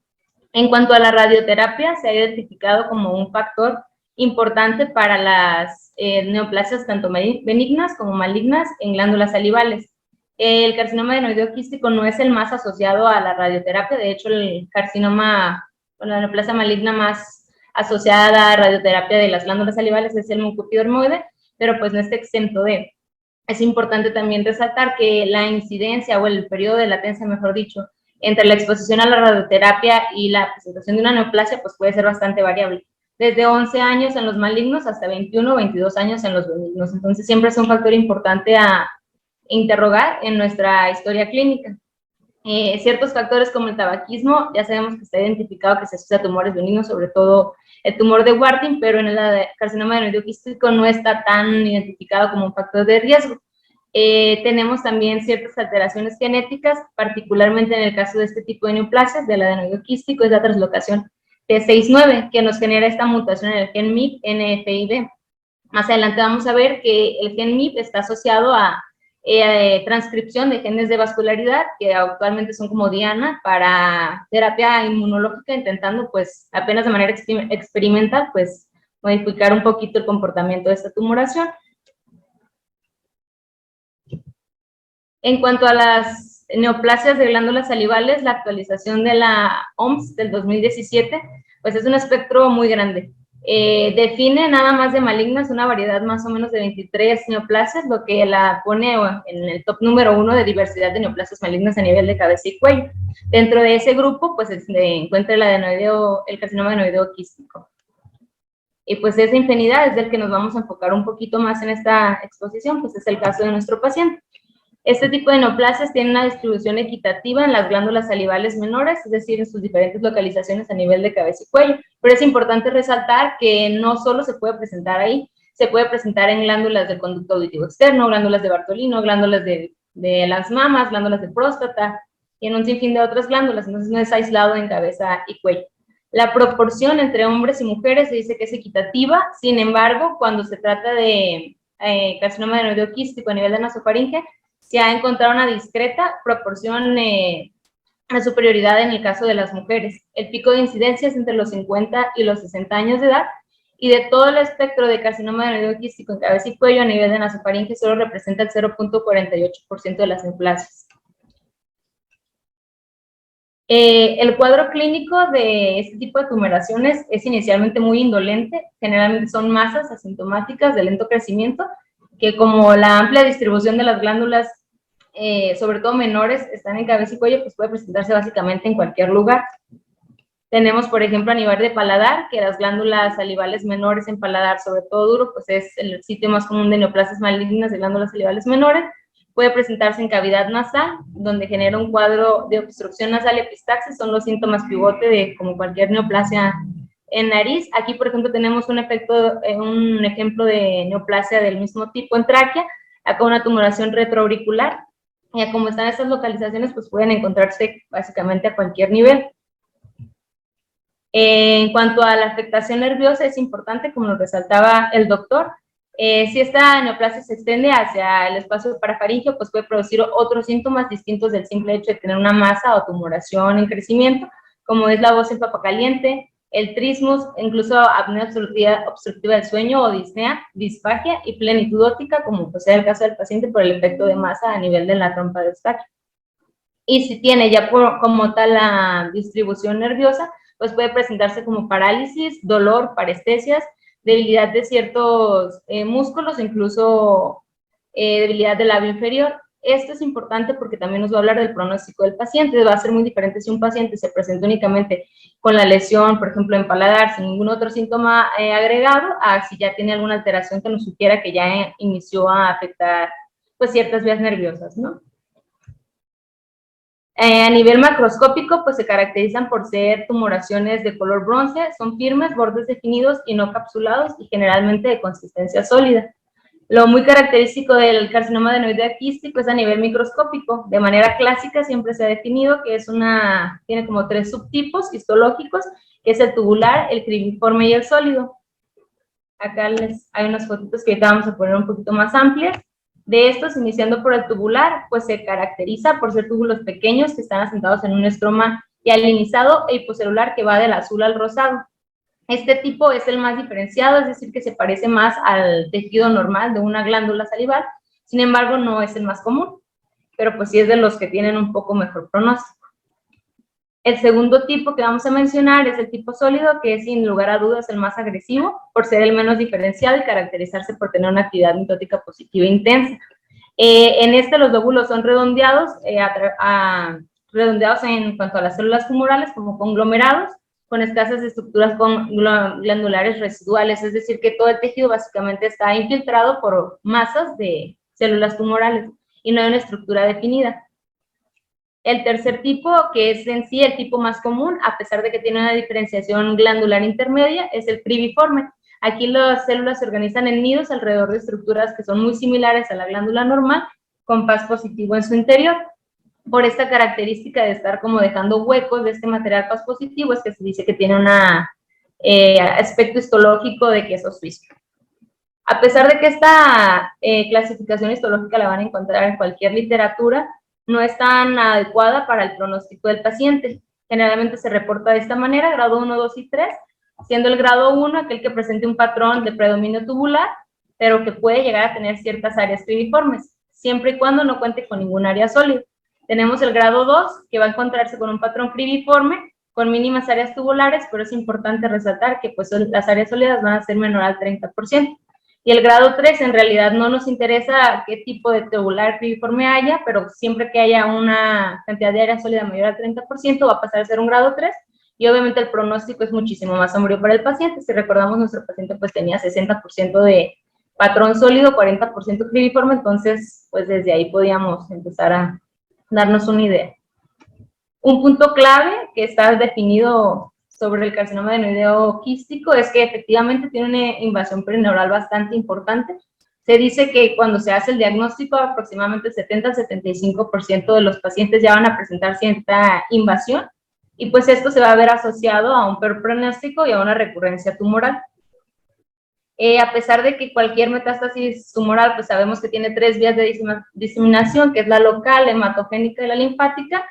En cuanto a la radioterapia, se ha identificado como un factor importante para las neoplasias tanto benignas como malignas en glándulas salivales. El carcinoma adenoideo quístico no es el más asociado a la radioterapia, de hecho el carcinoma, la neoplasia maligna más asociada a radioterapia de las glándulas salivales es el mucoepidermoide, pero pues no está exento de. Es importante también resaltar que la incidencia o el periodo de latencia, mejor dicho, entre la exposición a la radioterapia y la presentación de una neoplasia pues puede ser bastante variable. Desde 11 años en los malignos hasta 21 o 22 años en los benignos. Entonces siempre es un factor importante a interrogar en nuestra historia clínica. Ciertos factores como el tabaquismo, ya sabemos que está identificado que se asocia a tumores benignos, sobre todo el tumor de Warthin, pero en el carcinoma adenoideo quístico no está tan identificado como un factor de riesgo. Tenemos también ciertas alteraciones genéticas, particularmente en el caso de este tipo de neoplasias, del adenoideo quístico, es la translocación T69, que nos genera esta mutación en el gen MIP, NFIB. Más adelante vamos a ver que el gen MIP está asociado a transcripción de genes de vascularidad, que actualmente son como diana para terapia inmunológica, intentando pues apenas de manera experimental pues modificar un poquito el comportamiento de esta tumoración. En cuanto a las neoplasias de glándulas salivales, la actualización de la OMS del 2017 pues es un espectro muy grande. Define nada más de malignas una variedad más o menos de 23 neoplasias, lo que la pone en el top número 1 de diversidad de neoplasias malignas a nivel de cabeza y cuello. Dentro de ese grupo, pues se encuentra el carcinoma adenoideo quístico. Y pues esa infinidad es del que nos vamos a enfocar un poquito más en esta exposición, pues es el caso de nuestro paciente. Este tipo de neoplasias tiene una distribución equitativa en las glándulas salivales menores, es decir, en sus diferentes localizaciones a nivel de cabeza y cuello, pero es importante resaltar que no solo se puede presentar ahí, se puede presentar en glándulas del conducto auditivo externo, glándulas de Bartolino, glándulas de las mamas, glándulas de próstata, y en un sinfín de otras glándulas, entonces no es aislado en cabeza y cuello. La proporción entre hombres y mujeres se dice que es equitativa, sin embargo, cuando se trata de carcinoma adenoideo quístico a nivel de nasofaringe, se ha encontrado una discreta proporción de superioridad en el caso de las mujeres. El pico de incidencia es entre los 50 y los 60 años de edad, y de todo el espectro de carcinoma adenoideo quístico en cabeza y cuello a nivel de nasofaringe solo representa el 0.48% de las neoplasias. El cuadro clínico de este tipo de tumoraciones es inicialmente muy indolente, generalmente son masas asintomáticas de lento crecimiento, que como la amplia distribución de las glándulas, sobre todo menores, están en cabeza y cuello, pues puede presentarse básicamente en cualquier lugar. Tenemos, por ejemplo, a nivel de paladar, que las glándulas salivales menores en paladar, sobre todo duro, pues es el sitio más común de neoplasias malignas de glándulas salivales menores. Puede presentarse en cavidad nasal, donde genera un cuadro de obstrucción nasal y epistaxis, son los síntomas pivote de como cualquier neoplasia en nariz. Aquí, por ejemplo, tenemos un ejemplo de neoplasia del mismo tipo en tráquea, acá una tumoración retroauricular, y como están estas localizaciones, pues pueden encontrarse básicamente a cualquier nivel. En cuanto a la afectación nerviosa, es importante, como lo resaltaba el doctor, si esta neoplasia se extiende hacia el espacio parafaringeo, pues puede producir otros síntomas distintos del simple hecho de tener una masa o tumoración en crecimiento, como es la voz en papa caliente, el trismus, incluso apnea obstructiva del sueño o disnea, disfagia y plenitud óptica, como pues sea el caso del paciente por el efecto de masa a nivel de la trompa de Eustaquio. Y si tiene ya como tal la distribución nerviosa, pues puede presentarse como parálisis, dolor, parestesias, debilidad de ciertos músculos, incluso debilidad del labio inferior. Esto es importante porque también nos va a hablar del pronóstico del paciente. Va a ser muy diferente si un paciente se presenta únicamente con la lesión, por ejemplo, en paladar, sin ningún otro síntoma agregado, a si ya tiene alguna alteración que nos sugiera que ya inició a afectar pues ciertas vías nerviosas, ¿no? A nivel macroscópico, pues se caracterizan por ser tumoraciones de color bronce, son firmes, bordes definidos y no capsulados y generalmente de consistencia sólida. Lo muy característico del carcinoma adenoideo quístico es a nivel microscópico. De manera clásica siempre se ha definido que tiene como 3 subtipos histológicos, que es el tubular, el cribiforme y el sólido. Acá hay unas fotitos que ahorita vamos a poner un poquito más amplias. De estos, iniciando por el tubular, pues se caracteriza por ser túbulos pequeños que están asentados en un estroma hialinizado e hipocelular que va del azul al rosado. Este tipo es el más diferenciado, es decir, que se parece más al tejido normal de una glándula salival, sin embargo, no es el más común, pero pues sí es de los que tienen un poco mejor pronóstico. El segundo tipo que vamos a mencionar es el tipo sólido, que es sin lugar a dudas el más agresivo, por ser el menos diferenciado y caracterizarse por tener una actividad mitótica positiva intensa. En este los lóbulos son redondeados, redondeados en cuanto a las células tumorales como conglomerados, con escasas estructuras glandulares residuales, es decir, que todo el tejido básicamente está infiltrado por masas de células tumorales y no hay una estructura definida. El tercer tipo, que es en sí el tipo más común, a pesar de que tiene una diferenciación glandular intermedia, es el cribiforme. Aquí las células se organizan en nidos alrededor de estructuras que son muy similares a la glándula normal, con paz positivo en su interior. Por esta característica de estar como dejando huecos de este material paz positivo, es que se dice que tiene un aspecto histológico de queso suizo. A pesar de que esta clasificación histológica la van a encontrar en cualquier literatura, no es tan adecuada para el pronóstico del paciente. Generalmente se reporta de esta manera, grado 1, 2 y 3, siendo el grado 1 aquel que presente un patrón de predominio tubular, pero que puede llegar a tener ciertas áreas cribiformes, siempre y cuando no cuente con ningún área sólida. Tenemos el grado 2, que va a encontrarse con un patrón cribiforme, con mínimas áreas tubulares, pero es importante resaltar que pues, las áreas sólidas van a ser menor al 30%. Y el grado 3, en realidad no nos interesa qué tipo de tubular cribiforme haya, pero siempre que haya una cantidad de área sólida mayor al 30%, va a pasar a ser un grado 3, y obviamente el pronóstico es muchísimo más sombrío para el paciente. Si recordamos, nuestro paciente pues tenía 60% de patrón sólido, 40% cribiforme, entonces pues desde ahí podíamos empezar a darnos una idea. Un punto clave que está definido sobre el carcinoma adenoideo quístico es que efectivamente tiene una invasión perineural bastante importante. Se dice que cuando se hace el diagnóstico, aproximadamente 70-75% de los pacientes ya van a presentar cierta invasión, y pues esto se va a ver asociado a un peor pronóstico y a una recurrencia tumoral. A pesar de que cualquier metástasis tumoral, pues sabemos que tiene 3 vías de diseminación, que es la local, hematogénica y la linfática,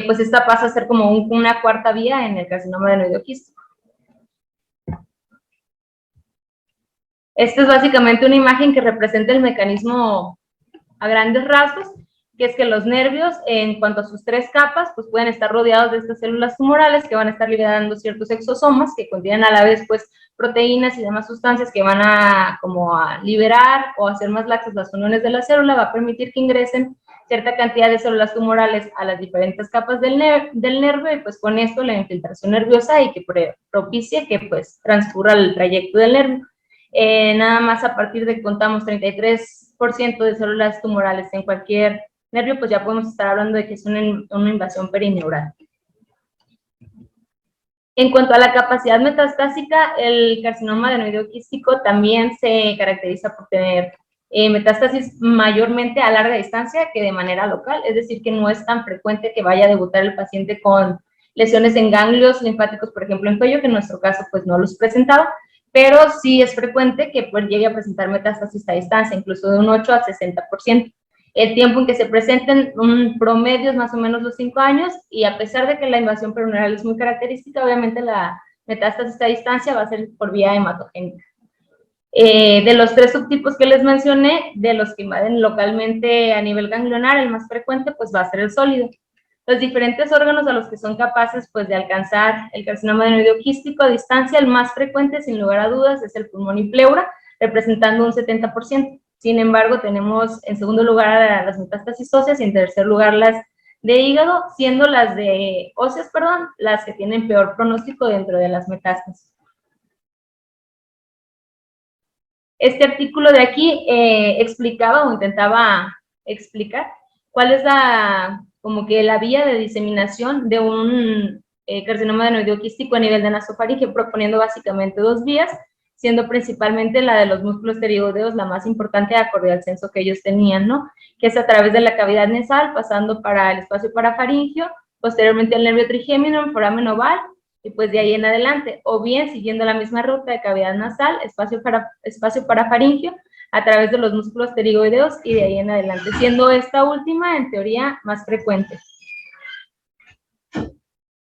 pues esta pasa a ser como una cuarta vía en el carcinoma adenoideo quístico. Esta es básicamente una imagen que representa el mecanismo a grandes rasgos, que es que los nervios, en cuanto a sus 3 capas, pues pueden estar rodeados de estas células tumorales que van a estar liberando ciertos exosomas que contienen a la vez, pues, proteínas y demás sustancias que van a como a liberar o hacer más laxas las uniones de la célula, va a permitir que ingresen cierta cantidad de células tumorales a las diferentes capas del nervio, y pues con esto la infiltración nerviosa y que propicie que pues transcurra el trayecto del nervio. Nada más a partir de que contamos 33% de células tumorales en cualquier nervio, pues ya podemos estar hablando de que es una invasión perineural. En cuanto a la capacidad metastásica, el carcinoma adenoideo quístico también se caracteriza por tener metástasis mayormente a larga distancia que de manera local, es decir, que no es tan frecuente que vaya a debutar el paciente con lesiones en ganglios linfáticos, por ejemplo, en cuello, que en nuestro caso pues no los presentaba, pero sí es frecuente que pues llegue a presentar metástasis a distancia, incluso de un 8 a 60%. El tiempo en que se presenten un promedio es más o menos los 5 años, y a pesar de que la invasión perineural es muy característica, obviamente la metástasis a distancia va a ser por vía hematogénica. De los 3 subtipos que les mencioné, de los que invaden localmente a nivel ganglionar, el más frecuente pues va a ser el sólido. Los diferentes órganos a los que son capaces pues de alcanzar el carcinoma adenoideo quístico a distancia, el más frecuente sin lugar a dudas es el pulmón y pleura, representando un 70%. Sin embargo, tenemos en segundo lugar a las metástasis óseas y en tercer lugar las de hígado, siendo las de óseas, las que tienen peor pronóstico dentro de las metástasis. Este artículo de aquí explicaba o intentaba explicar cuál es como que la vía de diseminación de un carcinoma adenoideo quístico a nivel de nasofaringe, proponiendo básicamente 2 vías, siendo principalmente la de los músculos pterigoideos la más importante acorde al censo que ellos tenían, ¿no? Que es a través de la cavidad nasal, pasando para el espacio parafaringio, posteriormente el nervio trigémino, el foramen oval, y pues de ahí en adelante, o bien siguiendo la misma ruta de cavidad nasal, espacio parafaringio, a través de los músculos pterigoideos y de ahí en adelante, siendo esta última en teoría más frecuente.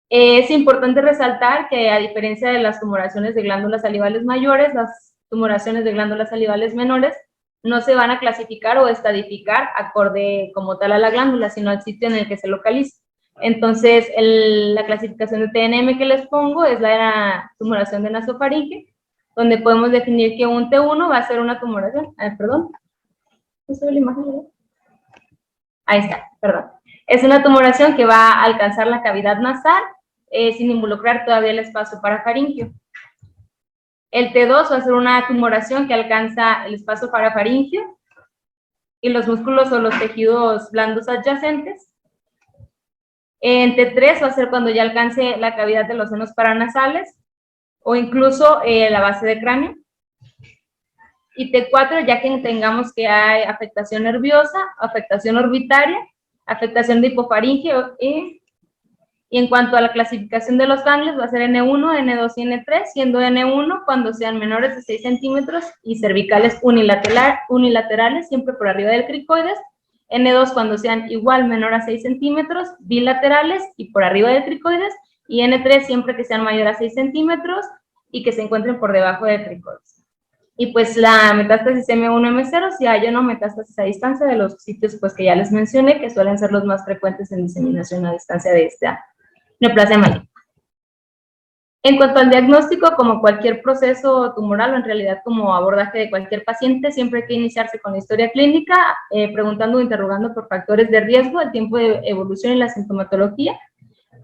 Es importante resaltar que a diferencia de las tumoraciones de glándulas salivales mayores, las tumoraciones de glándulas salivales menores no se van a clasificar o estadificar acorde como tal a la glándula, sino al sitio en el que se localiza. Entonces, la clasificación de TNM que les pongo es la tumoración de nasofaringe, donde podemos definir que un T1 va a ser una tumoración, perdón, ¿no se ve la imagen? Ahí está, perdón. Es una tumoración que va a alcanzar la cavidad nasal sin involucrar todavía el espacio parafaringio. El T2 va a ser una tumoración que alcanza el espacio parafaringio y los músculos o los tejidos blandos adyacentes. En T3 va a ser cuando ya alcance la cavidad de los senos paranasales o incluso la base de cráneo. Y T4 ya que tengamos que hay afectación nerviosa, afectación orbitaria, afectación de hipofaringe y en cuanto a la clasificación de los ganglios va a ser N1, N2 y N3, siendo N1 cuando sean menores de 6 centímetros y cervicales unilaterales, siempre por arriba del cricoides. N2 cuando sean igual menor a 6 centímetros, bilaterales y por arriba del cricoides, y N3 siempre que sean mayor a 6 centímetros y que se encuentren por debajo del cricoides. Y pues la metástasis M1, M0, si hay o no metástasis a distancia de los sitios pues que ya les mencioné, que suelen ser los más frecuentes en diseminación a distancia de esta neoplasia maligna. En cuanto al diagnóstico, como cualquier proceso tumoral o en realidad como abordaje de cualquier paciente, siempre hay que iniciarse con la historia clínica, preguntando o interrogando por factores de riesgo, el tiempo de evolución y la sintomatología,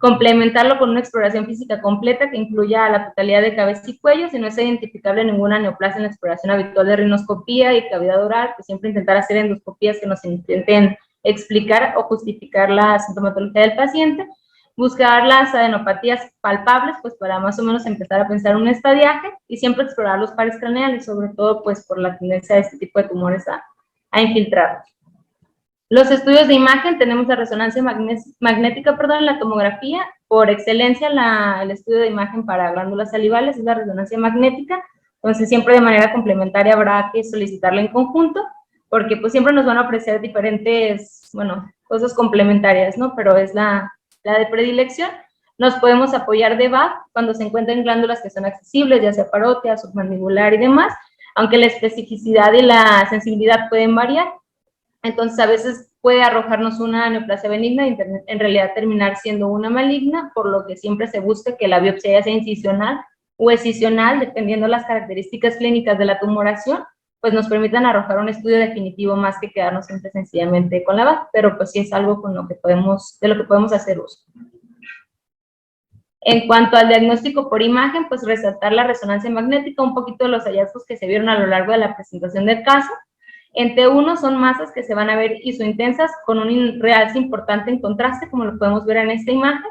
complementarlo con una exploración física completa que incluya la totalidad de cabeza y cuello. Si no es identificable ninguna neoplasia en la exploración habitual de rinoscopía y cavidad oral, pues siempre intentar hacer endoscopías que nos intenten explicar o justificar la sintomatología del paciente. Buscar las adenopatías palpables, pues para más o menos empezar a pensar un estadiaje, y siempre explorar los pares craneales, sobre todo pues por la tendencia de este tipo de tumores a infiltrarlos. Los estudios de imagen, tenemos la resonancia magnética, en la tomografía, por excelencia el estudio de imagen para glándulas salivales es la resonancia magnética, entonces siempre de manera complementaria habrá que solicitarla en conjunto, porque pues siempre nos van a ofrecer diferentes, bueno, cosas complementarias, ¿no? Pero es la de predilección. Nos podemos apoyar de VAC cuando se encuentren glándulas que son accesibles, ya sea parótida, submandibular y demás, aunque la especificidad y la sensibilidad pueden variar. Entonces, a veces puede arrojarnos una neoplasia benigna y en realidad terminar siendo una maligna, por lo que siempre se busca que la biopsia ya sea incisional o excisional, dependiendo de las características clínicas de la tumoración, pues nos permitan arrojar un estudio definitivo más que quedarnos siempre sencillamente con la VAC, pero pues sí es algo con lo que de lo que podemos hacer uso. En cuanto al diagnóstico por imagen, pues resaltar la resonancia magnética, un poquito de los hallazgos que se vieron a lo largo de la presentación del caso. En T1 son masas que se van a ver isointensas con un realce importante en contraste, como lo podemos ver en esta imagen,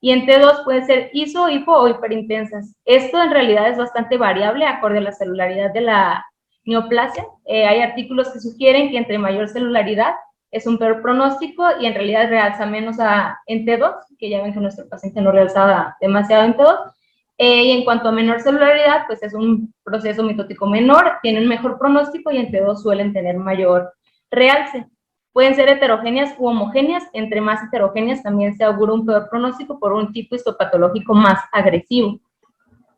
y en T2 pueden ser iso, hipo o hiperintensas. Esto en realidad es bastante variable acorde a la celularidad de la neoplasia. Hay artículos que sugieren que entre mayor celularidad es un peor pronóstico y en realidad realza menos en T2, que ya ven que nuestro paciente no realzaba demasiado en T2. Y en cuanto a menor celularidad, pues es un proceso mitótico menor, tienen mejor pronóstico y en T2 suelen tener mayor realce. Pueden ser heterogéneas u homogéneas, entre más heterogéneas también se augura un peor pronóstico por un tipo histopatológico más agresivo.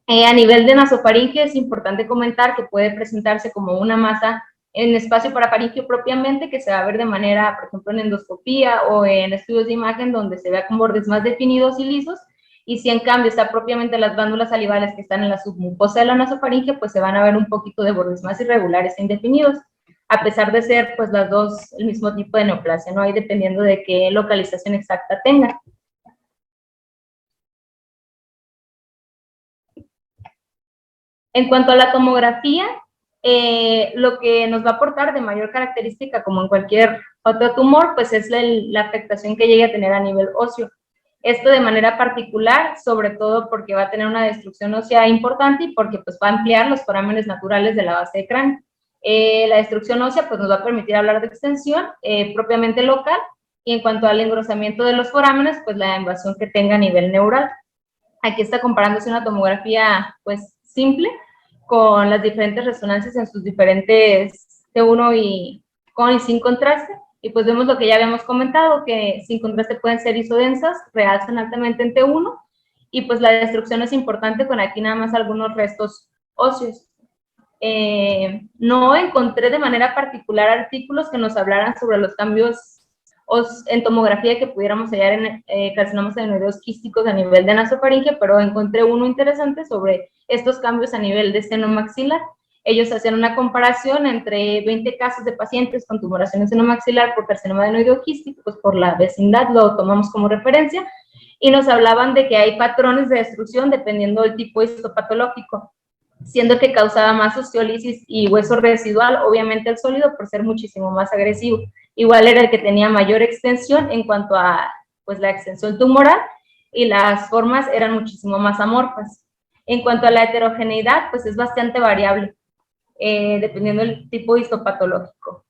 A nivel de nasofaringe es importante comentar que puede presentarse como una masa en espacio parafaringeo propiamente, que se va a ver de manera, por ejemplo, en endoscopía o en estudios de imagen donde se vea con bordes más definidos y lisos, y si en cambio está propiamente las glándulas salivales que están en la submucosa de la nasofaringe, pues se van a ver un poquito de bordes más irregulares e indefinidos, a pesar de ser pues las dos el mismo tipo de neoplasia, ¿no? Ahí dependiendo de qué localización exacta tenga. En cuanto a la tomografía, lo que nos va a aportar de mayor característica, como en cualquier otro tumor, pues es la afectación que llegue a tener a nivel óseo. Esto de manera particular, sobre todo porque va a tener una destrucción ósea importante y porque pues va a ampliar los forámenes naturales de la base de cráneo. La destrucción ósea pues nos va a permitir hablar de extensión propiamente local, y en cuanto al engrosamiento de los forámenes, pues la invasión que tenga a nivel neural. Aquí está comparándose una tomografía pues simple con las diferentes resonancias en sus diferentes T1 y con y sin contraste, y pues vemos lo que ya habíamos comentado, que sin contraste pueden ser isodensas, realzan altamente en T1, y pues la destrucción es importante con aquí nada más algunos restos óseos. No encontré de manera particular artículos que nos hablaran sobre los cambios en tomografía que pudiéramos hallar en carcinomas adenoideos quísticos a nivel de nasofaringe, pero encontré uno interesante sobre estos cambios a nivel de seno maxilar. Ellos hacían una comparación entre 20 casos de pacientes con tumoración en seno maxilar por carcinoma adenoideo quístico, pues por la vecindad lo tomamos como referencia, y nos hablaban de que hay patrones de destrucción dependiendo del tipo histopatológico, siendo que causaba más osteólisis y hueso residual, obviamente el sólido, por ser muchísimo más agresivo. Igual era el que tenía mayor extensión en cuanto a pues, la extensión tumoral, y las formas eran muchísimo más amorfas. En cuanto a la heterogeneidad, pues es bastante variable, dependiendo del tipo histopatológico.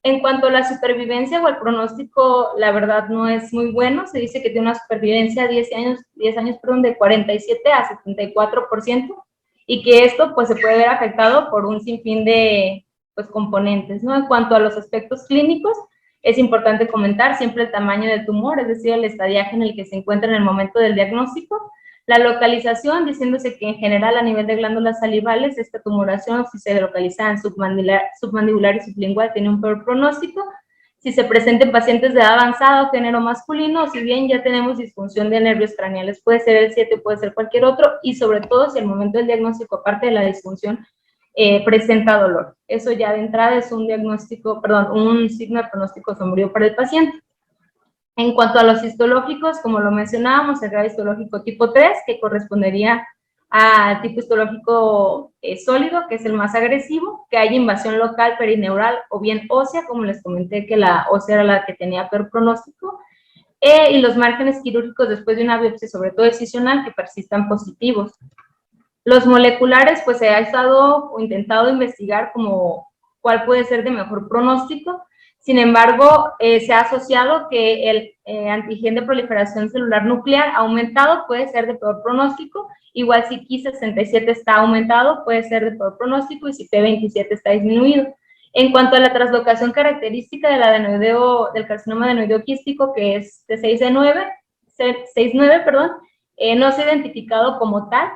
En cuanto a la supervivencia o el pronóstico, la verdad no es muy bueno. Se dice que tiene una supervivencia 10 años, de 47 a 74%, y que esto pues se puede ver afectado por un sinfín de pues, componentes, ¿no? En cuanto a los aspectos clínicos, es importante comentar siempre el tamaño del tumor, es decir, el estadiaje en el que se encuentra en el momento del diagnóstico. La localización, diciéndose que en general a nivel de glándulas salivales, esta tumoración, si se localiza en submandibular y sublingual, tiene un peor pronóstico. Si se presenta en pacientes de edad avanzada o género masculino, si bien ya tenemos disfunción de nervios craneales, puede ser el 7, puede ser cualquier otro, y sobre todo si al momento del diagnóstico, aparte de la disfunción presenta dolor. Eso ya de entrada es un diagnóstico, perdón, un signo de pronóstico sombrío para el paciente. En cuanto a los histológicos, como lo mencionábamos, el grado histológico tipo 3, que correspondería al tipo histológico sólido, que es el más agresivo, que haya invasión local perineural o bien ósea, como les comenté que la ósea era la que tenía peor pronóstico, y los márgenes quirúrgicos después de una biopsia, sobre todo excisional, que persistan positivos. Los moleculares, pues se ha estado o intentado investigar como cuál puede ser de mejor pronóstico. Sin embargo, se ha asociado que el antigen de proliferación celular nuclear aumentado puede ser de peor pronóstico, igual si Ki67 está aumentado puede ser de peor pronóstico y si P27 está disminuido. En cuanto a la translocación característica del carcinoma adenoideo quístico, que es de 6-9, no se ha identificado como tal.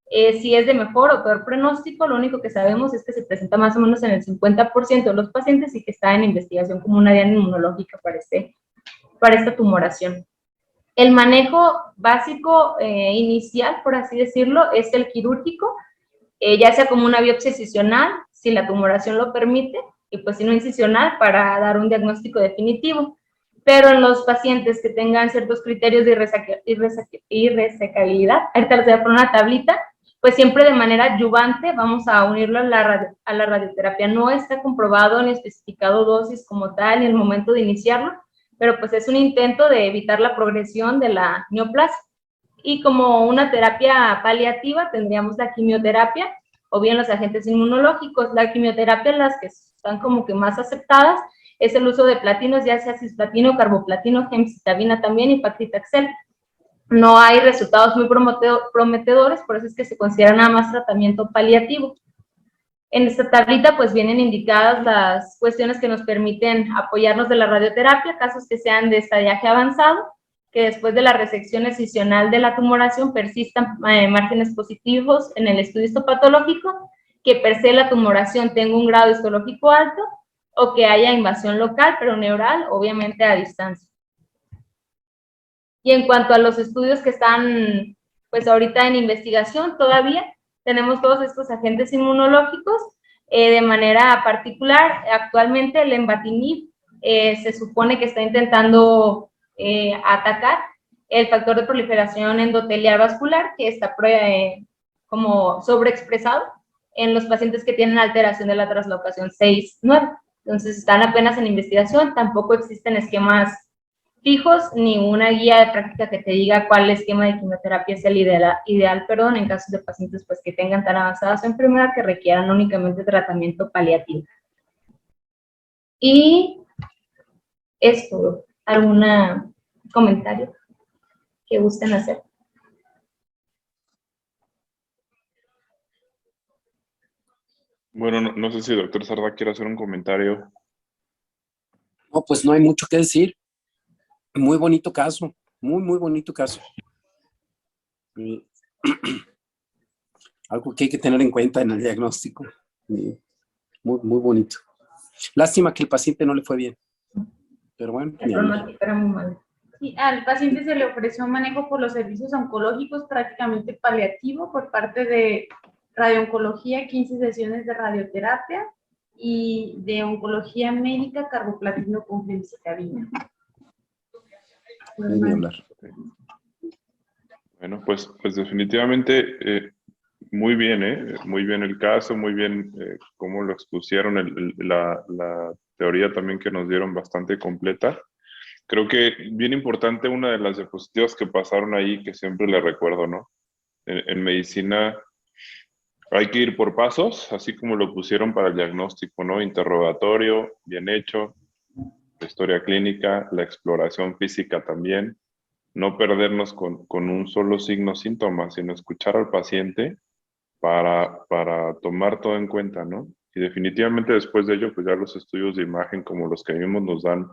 Si es de mejor o peor pronóstico, lo único que sabemos es que se presenta más o menos en el 50% de los pacientes y que está en investigación como una diana inmunológica para esta tumoración. El manejo básico inicial, por así decirlo, es el quirúrgico, ya sea como una biopsia excisional, si la tumoración lo permite, y pues si no incisional, para dar un diagnóstico definitivo. Pero en los pacientes que tengan ciertos criterios de irresecabilidad, ahorita les voy a poner una tablita, pues siempre de manera adyuvante vamos a unirlo a la radioterapia. No está comprobado ni especificado dosis como tal en el momento de iniciarlo, pero pues es un intento de evitar la progresión de la neoplasia. Y como una terapia paliativa tendríamos la quimioterapia o bien los agentes inmunológicos. La quimioterapia, las que están como que más aceptadas, es el uso de platinos, ya sea cisplatino, carboplatino, gemcitabina también y paclitaxel. No hay resultados muy prometedores, por eso es que se considera nada más tratamiento paliativo. En esta tablita pues vienen indicadas las cuestiones que nos permiten apoyarnos de la radioterapia, casos que sean de estadiaje avanzado, que después de la resección excisional de la tumoración persistan márgenes positivos en el estudio histopatológico, que per se la tumoración tenga un grado histológico alto, o que haya invasión local, pero neural, obviamente a distancia. Y en cuanto a los estudios que están, pues ahorita en investigación todavía, tenemos todos estos agentes inmunológicos. De manera particular, actualmente el lenvatinib se supone que está intentando atacar el factor de proliferación endotelial vascular, que está como sobreexpresado en los pacientes que tienen alteración de la translocación 6-9. Entonces están apenas en investigación, tampoco existen esquemas fijos ni una guía de práctica que te diga cuál esquema de quimioterapia es el ideal, en casos de pacientes pues, que tengan tan avanzada su enfermedad que requieran únicamente tratamiento paliativo. Y es todo. ¿Algún comentario que gusten hacer? Bueno, no sé si el doctor Sarda quiere hacer un comentario. No, pues no hay mucho que decir. Muy bonito caso, muy bonito caso. Algo que hay que tener en cuenta en el diagnóstico. Muy bonito. Lástima que el paciente no le fue bien. Pero bueno. El pronóstico era muy malo. Sí, al paciente se le ofreció un manejo por los servicios oncológicos prácticamente paliativo por parte de radiooncología, 15 sesiones de radioterapia y de oncología médica, carboplatino con gemcitabina. Ni hablar. Bueno, pues definitivamente muy bien, muy bien el caso, muy bien cómo lo expusieron, la teoría también que nos dieron bastante completa. Creo que bien importante una de las diapositivas que pasaron ahí, que siempre le recuerdo, ¿no? En medicina hay que ir por pasos, así como lo pusieron para el diagnóstico, ¿no? Interrogatorio, bien hecho, la historia clínica, la exploración física también, no perdernos con un solo signo síntoma, sino escuchar al paciente para tomar todo en cuenta, ¿no? Y definitivamente después de ello, pues ya los estudios de imagen como los que vimos nos dan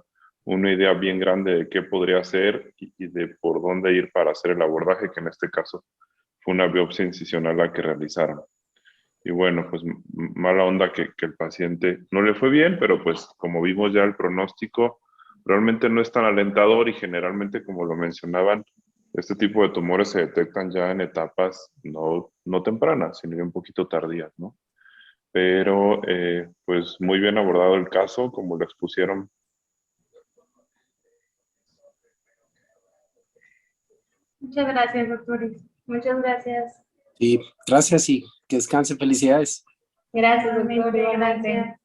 una idea bien grande de qué podría ser y de por dónde ir para hacer el abordaje, que en este caso fue una biopsia incisional la que realizaron. Y bueno, pues mala onda que el paciente no le fue bien, pero pues como vimos ya el pronóstico, realmente no es tan alentador y generalmente, como lo mencionaban, este tipo de tumores se detectan ya en etapas no tempranas, sino un poquito tardías, ¿no? pero pues muy bien abordado el caso, como lo expusieron. Muchas gracias, doctores. Muchas gracias. Y gracias y que descansen. Felicidades. Gracias, Igualmente, doctor. Igualmente. gracias.